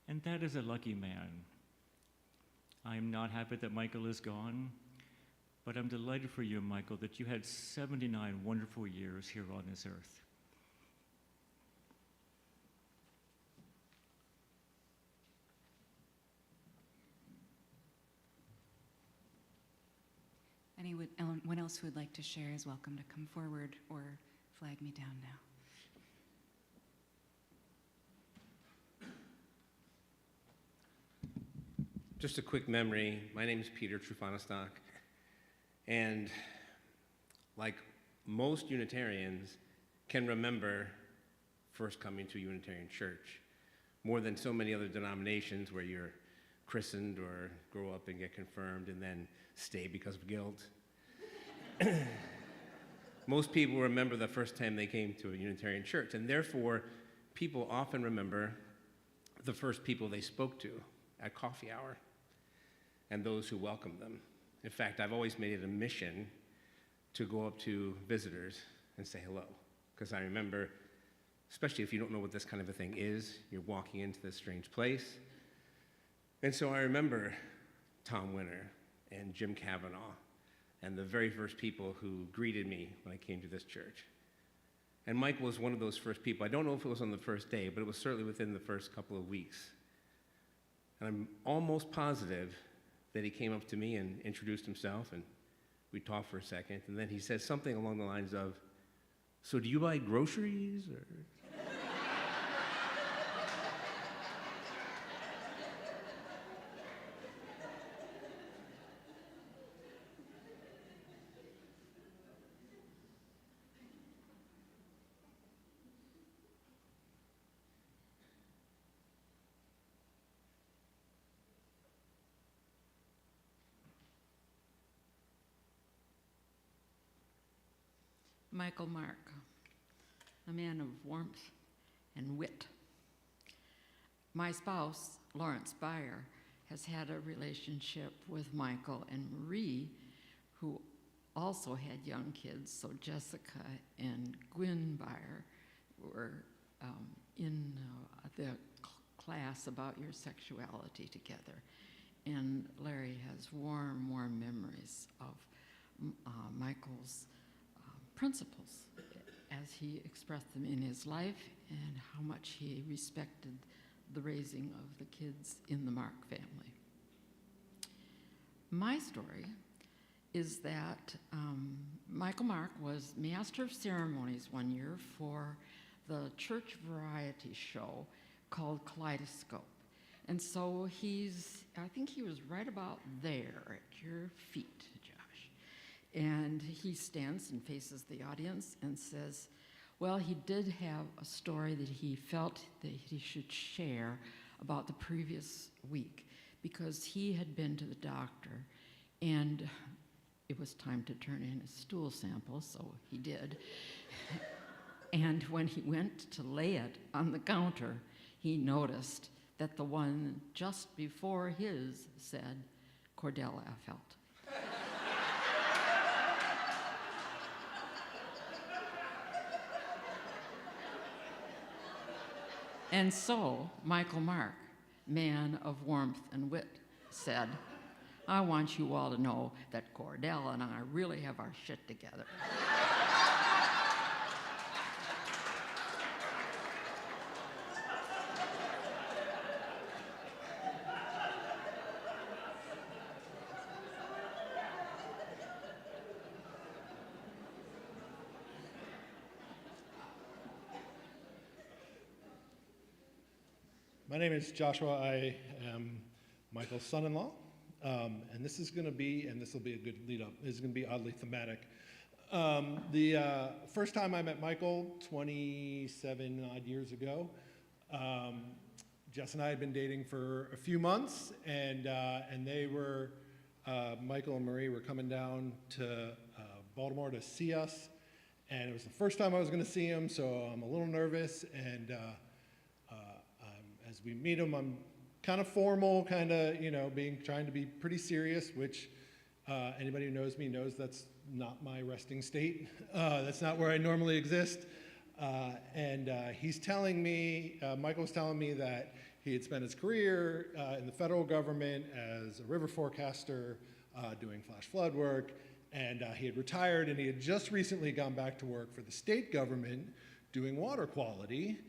And that is a lucky man. I am not happy that Michael is gone, but I'm delighted for you, Michael, that you had 79 wonderful years here on this earth. Anyone else who would like to share is welcome to come forward or flag me down now. Just a quick memory. My name is Peter Trufanestock, and like most Unitarians can remember first coming to a Unitarian church, more than so many other denominations where you're christened or grow up and get confirmed and then stay because of guilt. Most people remember the first time they came to a Unitarian church, and therefore people often remember the first people they spoke to at coffee hour and those who welcomed them. In fact, I've always made it a mission to go up to visitors and say hello, because I remember, especially if you don't know what this kind of a thing is, you're walking into this strange place. And so I remember Tom Winter and Jim Kavanaugh and the very first people who greeted me when I came to this church. And Mike was one of those first people. I don't know if it was on the first day, but it was certainly within the first couple of weeks. And I'm almost positive that he came up to me and introduced himself, and we talked for a second, and then he said something along the lines of, "So do you buy groceries, or?" Michael Mark, a man of warmth and wit. My spouse, Lawrence Byer, has had a relationship with Michael and Marie, who also had young kids, so Jessica and Gwyn Byer were in the class about your sexuality together. And Larry has warm, warm memories of Michael's principles as he expressed them in his life and how much he respected the raising of the kids in the Mark family. My story is that Michael Mark was master of ceremonies one year for the church variety show called Kaleidoscope, And so I think he was right about there at your feet, Josh. And he stands and faces the audience and says, well, he did have a story that he felt that he should share about the previous week, because he had been to the doctor and it was time to turn in his stool sample, so he did. And when he went to lay it on the counter, he noticed that the one just before his said, Cordella Felt. And so Michael Mark, man of warmth and wit, said, I want you all to know that Cordell and I really have our shit together. My name is Joshua. I am Michael's son-in-law. And this is going to be, and this will be a good lead up, this is going to be oddly thematic. The first time I met Michael, 27 odd years ago, Jess and I had been dating for a few months, and they were, Michael and Marie were coming down to Baltimore to see us, and it was the first time I was going to see him, so I'm a little nervous, and as we meet him, I'm kind of formal, kind of, trying to be pretty serious, which anybody who knows me knows that's not my resting state. That's not where I normally exist. And he's telling me, Michael's telling me that he had spent his career in the federal government as a river forecaster, doing flash flood work, and he had retired, and he had just recently gone back to work for the state government doing water quality.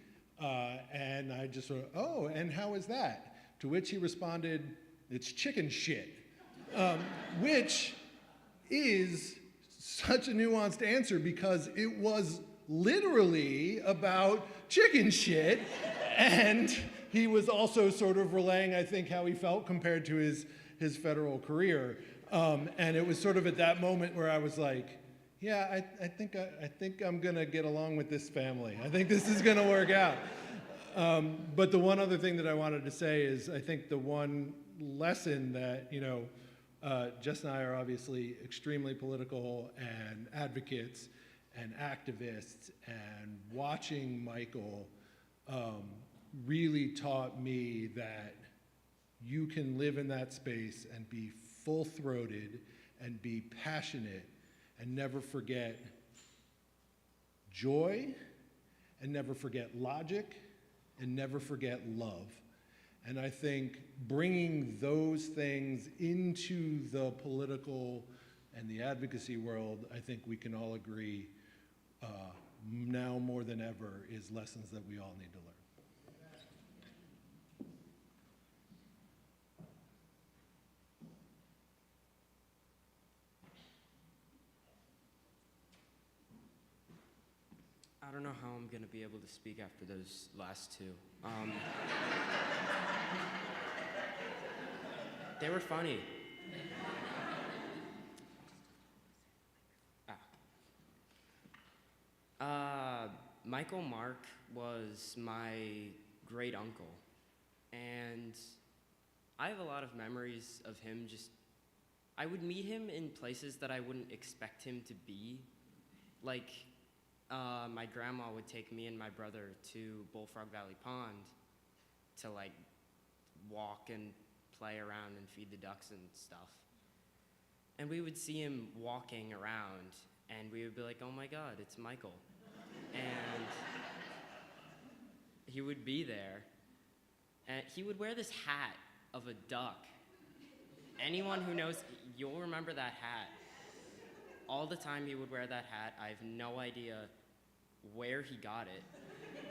And I just sort of, oh, and how is that? To which he responded, it's chicken shit, which is such a nuanced answer because it was literally about chicken shit, and he was also sort of relaying, I think, how he felt compared to his federal career. And it was sort of at that moment where I was like, yeah, I think I'm gonna get along with this family. I think this is gonna work out. But the one other thing that I wanted to say is I think the one lesson that, Jess and I are obviously extremely political and advocates and activists, and watching Michael really taught me that you can live in that space and be full-throated and be passionate and never forget joy, and never forget logic, and never forget love. And I think bringing those things into the political and the advocacy world, I think we can all agree now more than ever is lessons that we all need to learn. I don't know how I'm going to be able to speak after those last two. They were funny. Michael Mark was my great uncle, and I have a lot of memories of him. I would meet him in places that I wouldn't expect him to be. Like, my grandma would take me and my brother to Bullfrog Valley Pond to walk and play around and feed the ducks and stuff. And we would see him walking around, and we would be like, oh my God, it's Michael. And he would be there, and he would wear this hat of a duck. Anyone who knows, you'll remember that hat. All the time he would wear that hat. I have no idea where he got it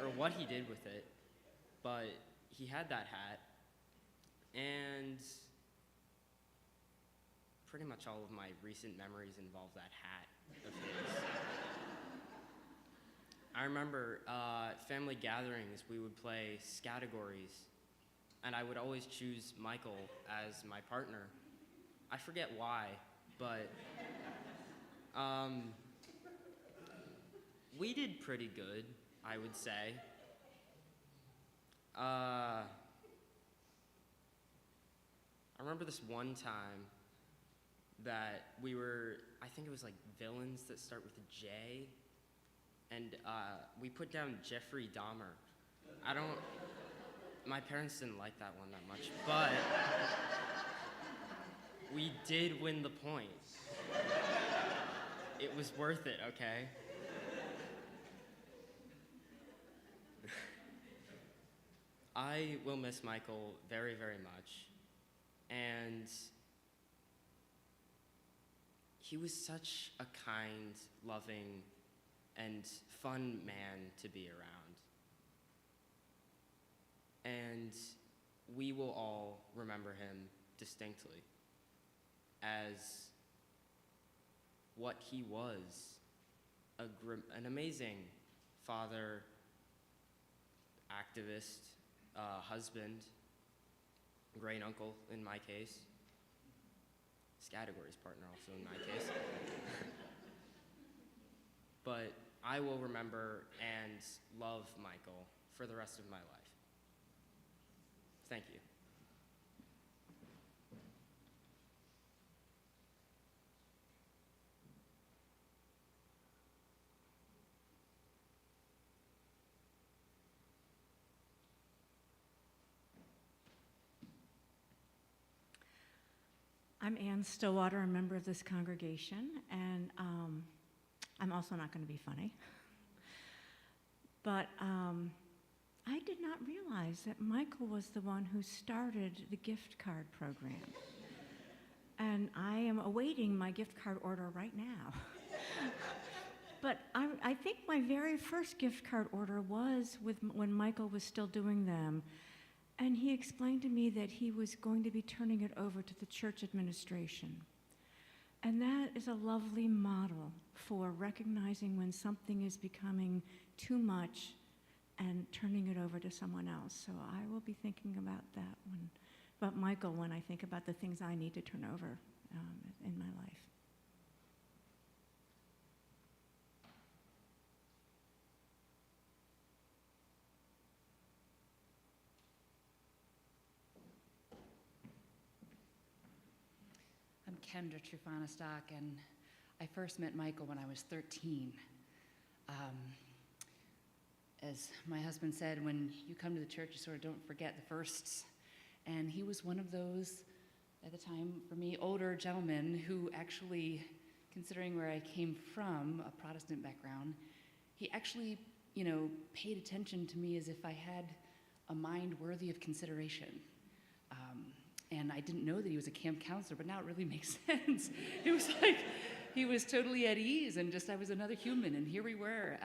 or what he did with it, but he had that hat, and pretty much all of my recent memories involve that hat of his. I remember family gatherings, we would play categories, and I would always choose Michael as my partner. I forget why, but we did pretty good, I would say. I remember this one time that we were, I think it was like villains that start with a J, and we put down Jeffrey Dahmer. My parents didn't like that one that much, but we did win the point. It was worth it, okay? I will miss Michael very, very much. And he was such a kind, loving, and fun man to be around. And we will all remember him distinctly as what he was, an amazing father, activist, husband, great uncle in my case. Categories partner also in my case. But I will remember and love Michael for the rest of my life. Thank you. I'm Ann Stillwater, a member of this congregation, and I'm also not going to be funny. But I did not realize that Michael was the one who started the gift card program. And I am awaiting my gift card order right now. But I think my very first gift card order was when Michael was still doing them. And he explained to me that he was going to be turning it over to the church administration. And that is a lovely model for recognizing when something is becoming too much and turning it over to someone else. So I will be thinking about that about Michael when I think about the things I need to turn over in my life. I'm Kendra Trufanostock, and I first met Michael when I was 13. As my husband said, when you come to the church, you sort of don't forget the firsts. And he was one of those, at the time, for me, older gentlemen who actually, considering where I came from, a Protestant background, he actually, paid attention to me as if I had a mind worthy of consideration. And I didn't know that he was a camp counselor, but now it really makes sense. It was like he was totally at ease, and I was another human, and here we were.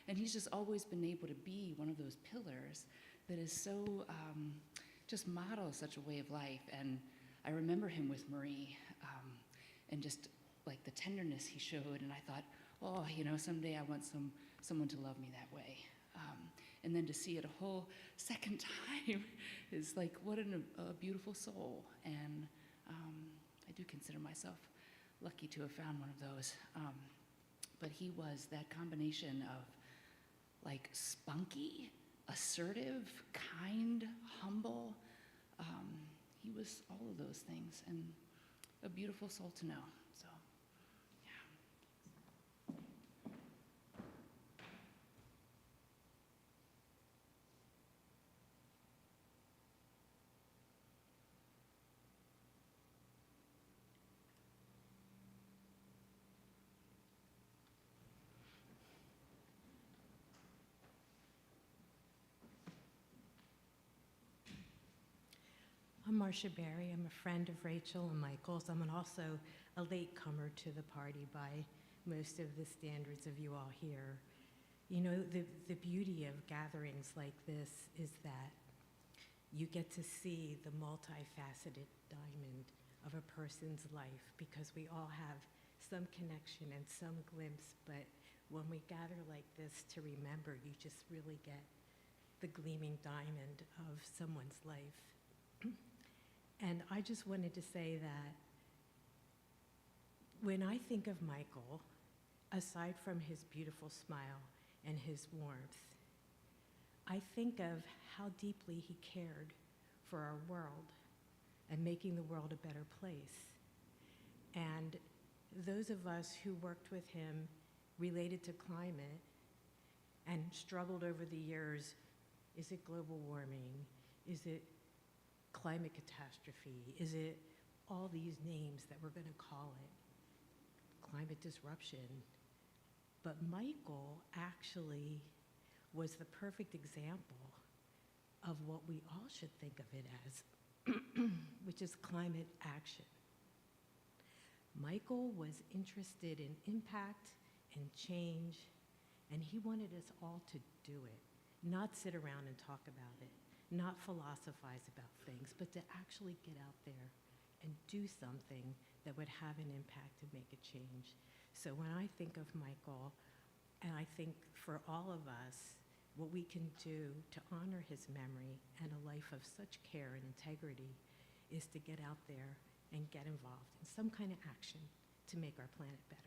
And he's just always been able to be one of those pillars that is so, just models such a way of life. And I remember him with Marie, and just like the tenderness he showed, and I thought, oh, someday I want someone to love me that way. And then to see it a whole second time is like, what a beautiful soul. And I do consider myself lucky to have found one of those. But he was that combination of like spunky, assertive, kind, humble. He was all of those things, and a beautiful soul to know. So, yeah. I'm Marcia Berry. I'm a friend of Rachel and Michael's. I'm also a latecomer to the party by most of the standards of you all here. The beauty of gatherings like this is that you get to see the multifaceted diamond of a person's life, because we all have some connection and some glimpse, but when we gather like this to remember, you just really get the gleaming diamond of someone's life. And I just wanted to say that when I think of Michael, aside from his beautiful smile and his warmth, I think of how deeply he cared for our world and making the world a better place. And those of us who worked with him related to climate and struggled over the years, is it global warming? Is it climate catastrophe? Is it all these names that we're going to call it? Climate disruption. But Michael actually was the perfect example of what we all should think of it as, which is climate action. Michael was interested in impact and change, and he wanted us all to do it, not sit around and talk about it, not philosophize about things, but to actually get out there and do something that would have an impact and make a change. So when I think of Michael, and I think for all of us, what we can do to honor his memory and a life of such care and integrity is to get out there and get involved in some kind of action to make our planet better.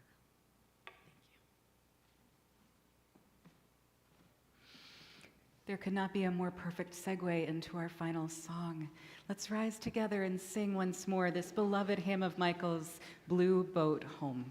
There could not be a more perfect segue into our final song. Let's rise together and sing once more this beloved hymn of Michael's, Blue Boat Home.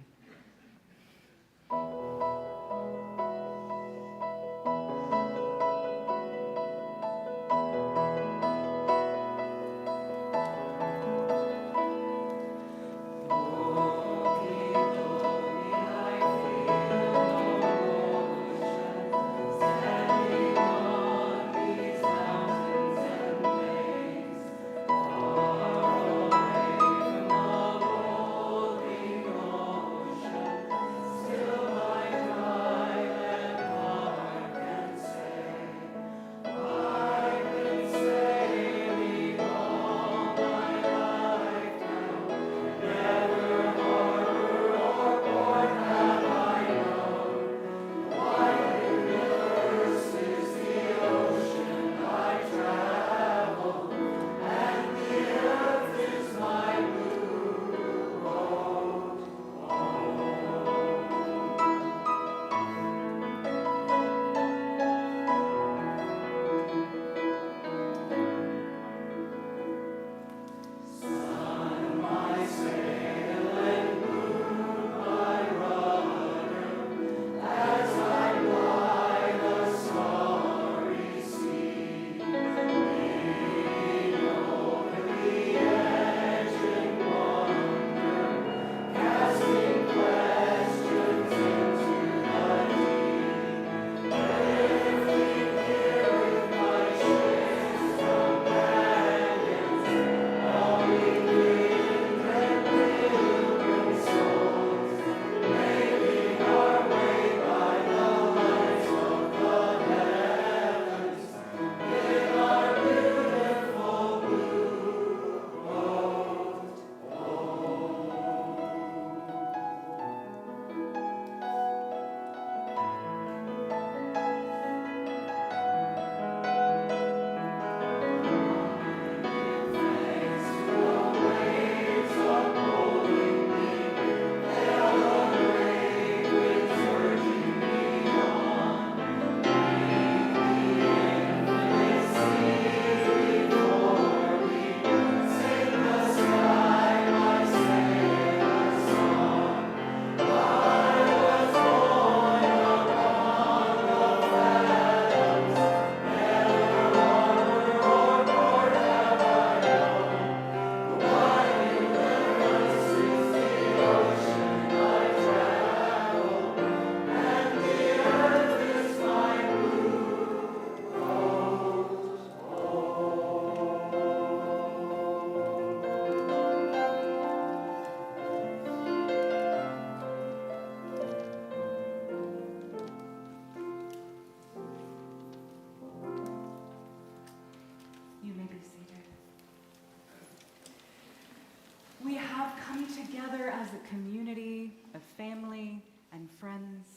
We have come together as a community of family and friends.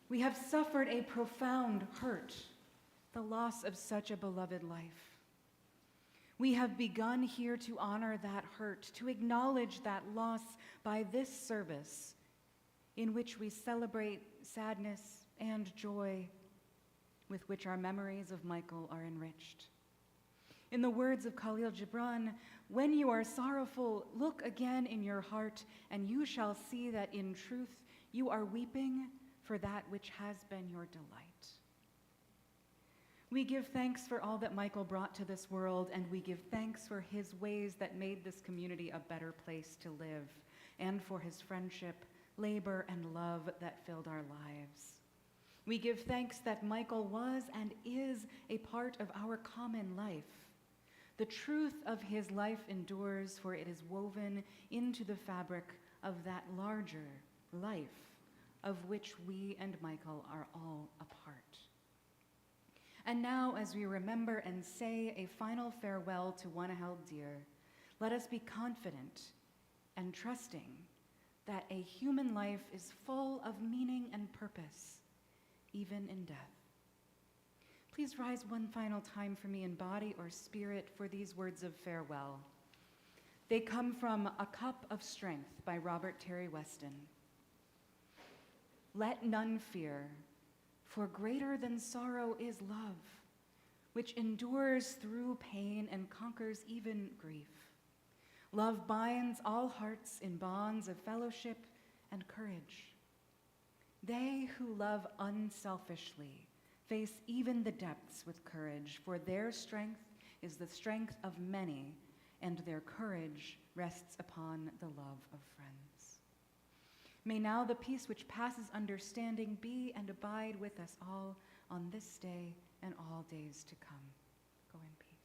We have suffered a profound hurt, the loss of such a beloved life. We have begun here to honor that hurt, to acknowledge that loss by this service in which we celebrate sadness and joy with which our memories of Michael are enriched. In the words of Khalil Gibran, when you are sorrowful, look again in your heart, and you shall see that in truth you are weeping for that which has been your delight. We give thanks for all that Michael brought to this world, and we give thanks for his ways that made this community a better place to live, and for his friendship, labor, and love that filled our lives. We give thanks that Michael was and is a part of our common life. The truth of his life endures, for it is woven into the fabric of that larger life of which we and Michael are all a part. And now, as we remember and say a final farewell to one held dear, let us be confident and trusting that a human life is full of meaning and purpose, even in death. Please rise one final time for me in body or spirit for these words of farewell. They come from A Cup of Strength by Robert Terry Weston. Let none fear, for greater than sorrow is love, which endures through pain and conquers even grief. Love binds all hearts in bonds of fellowship and courage. They who love unselfishly face even the depths with courage, for their strength is the strength of many, and their courage rests upon the love of friends. May now the peace which passes understanding be and abide with us all on this day and all days to come. Go in peace.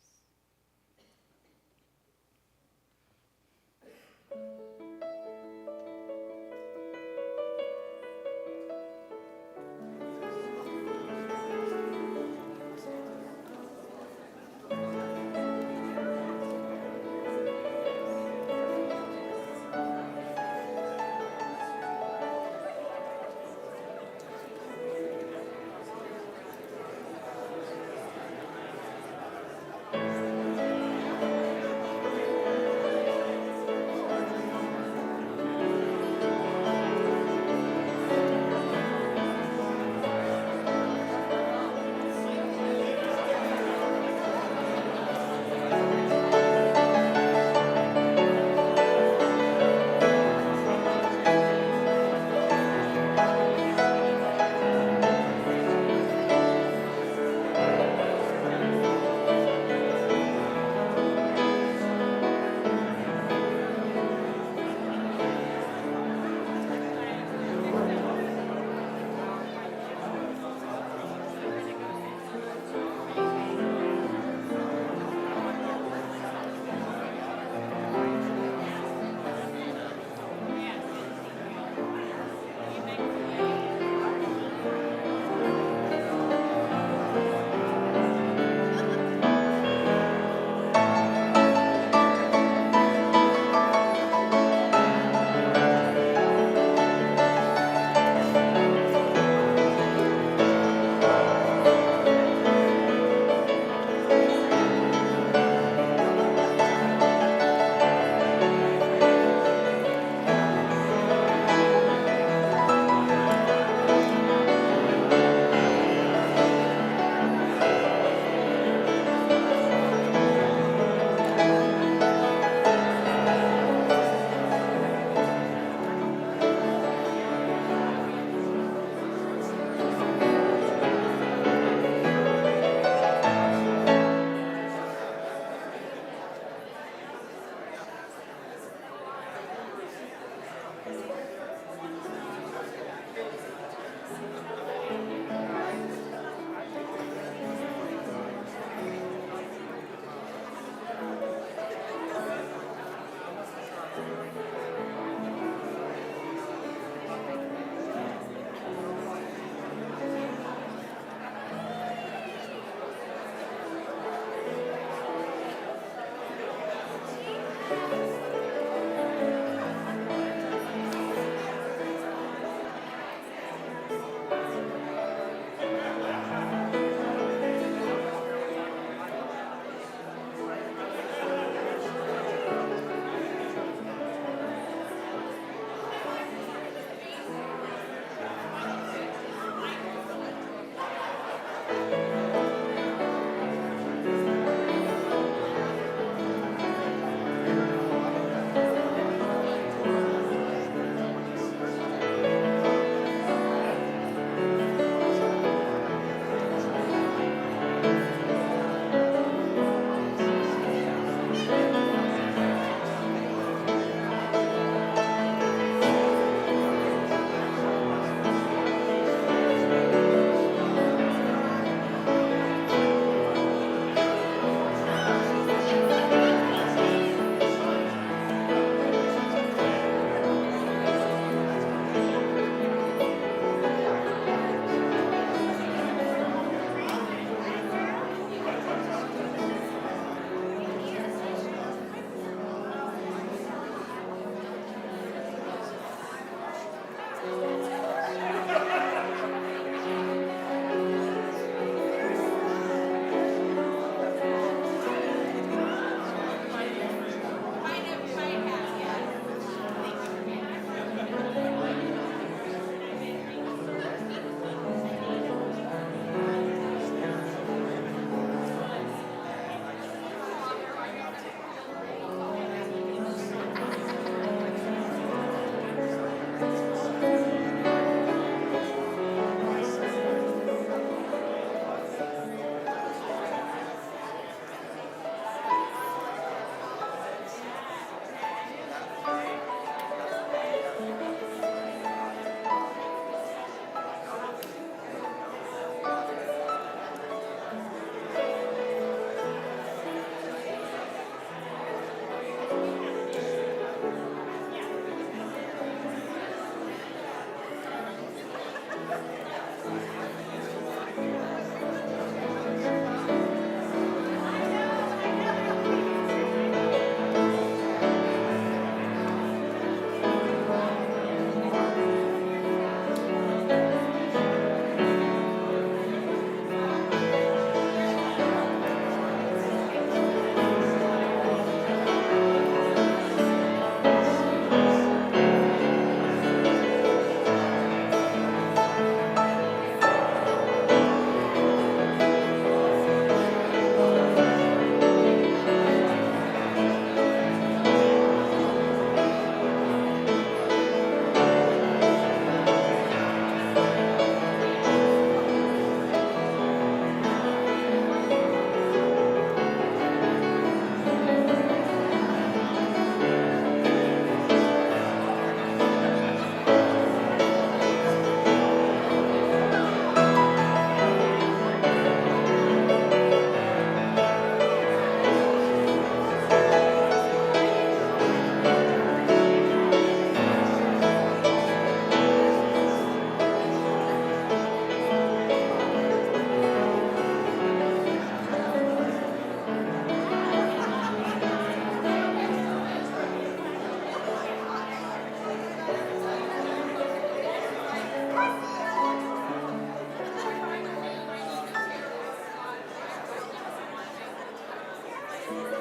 Yes.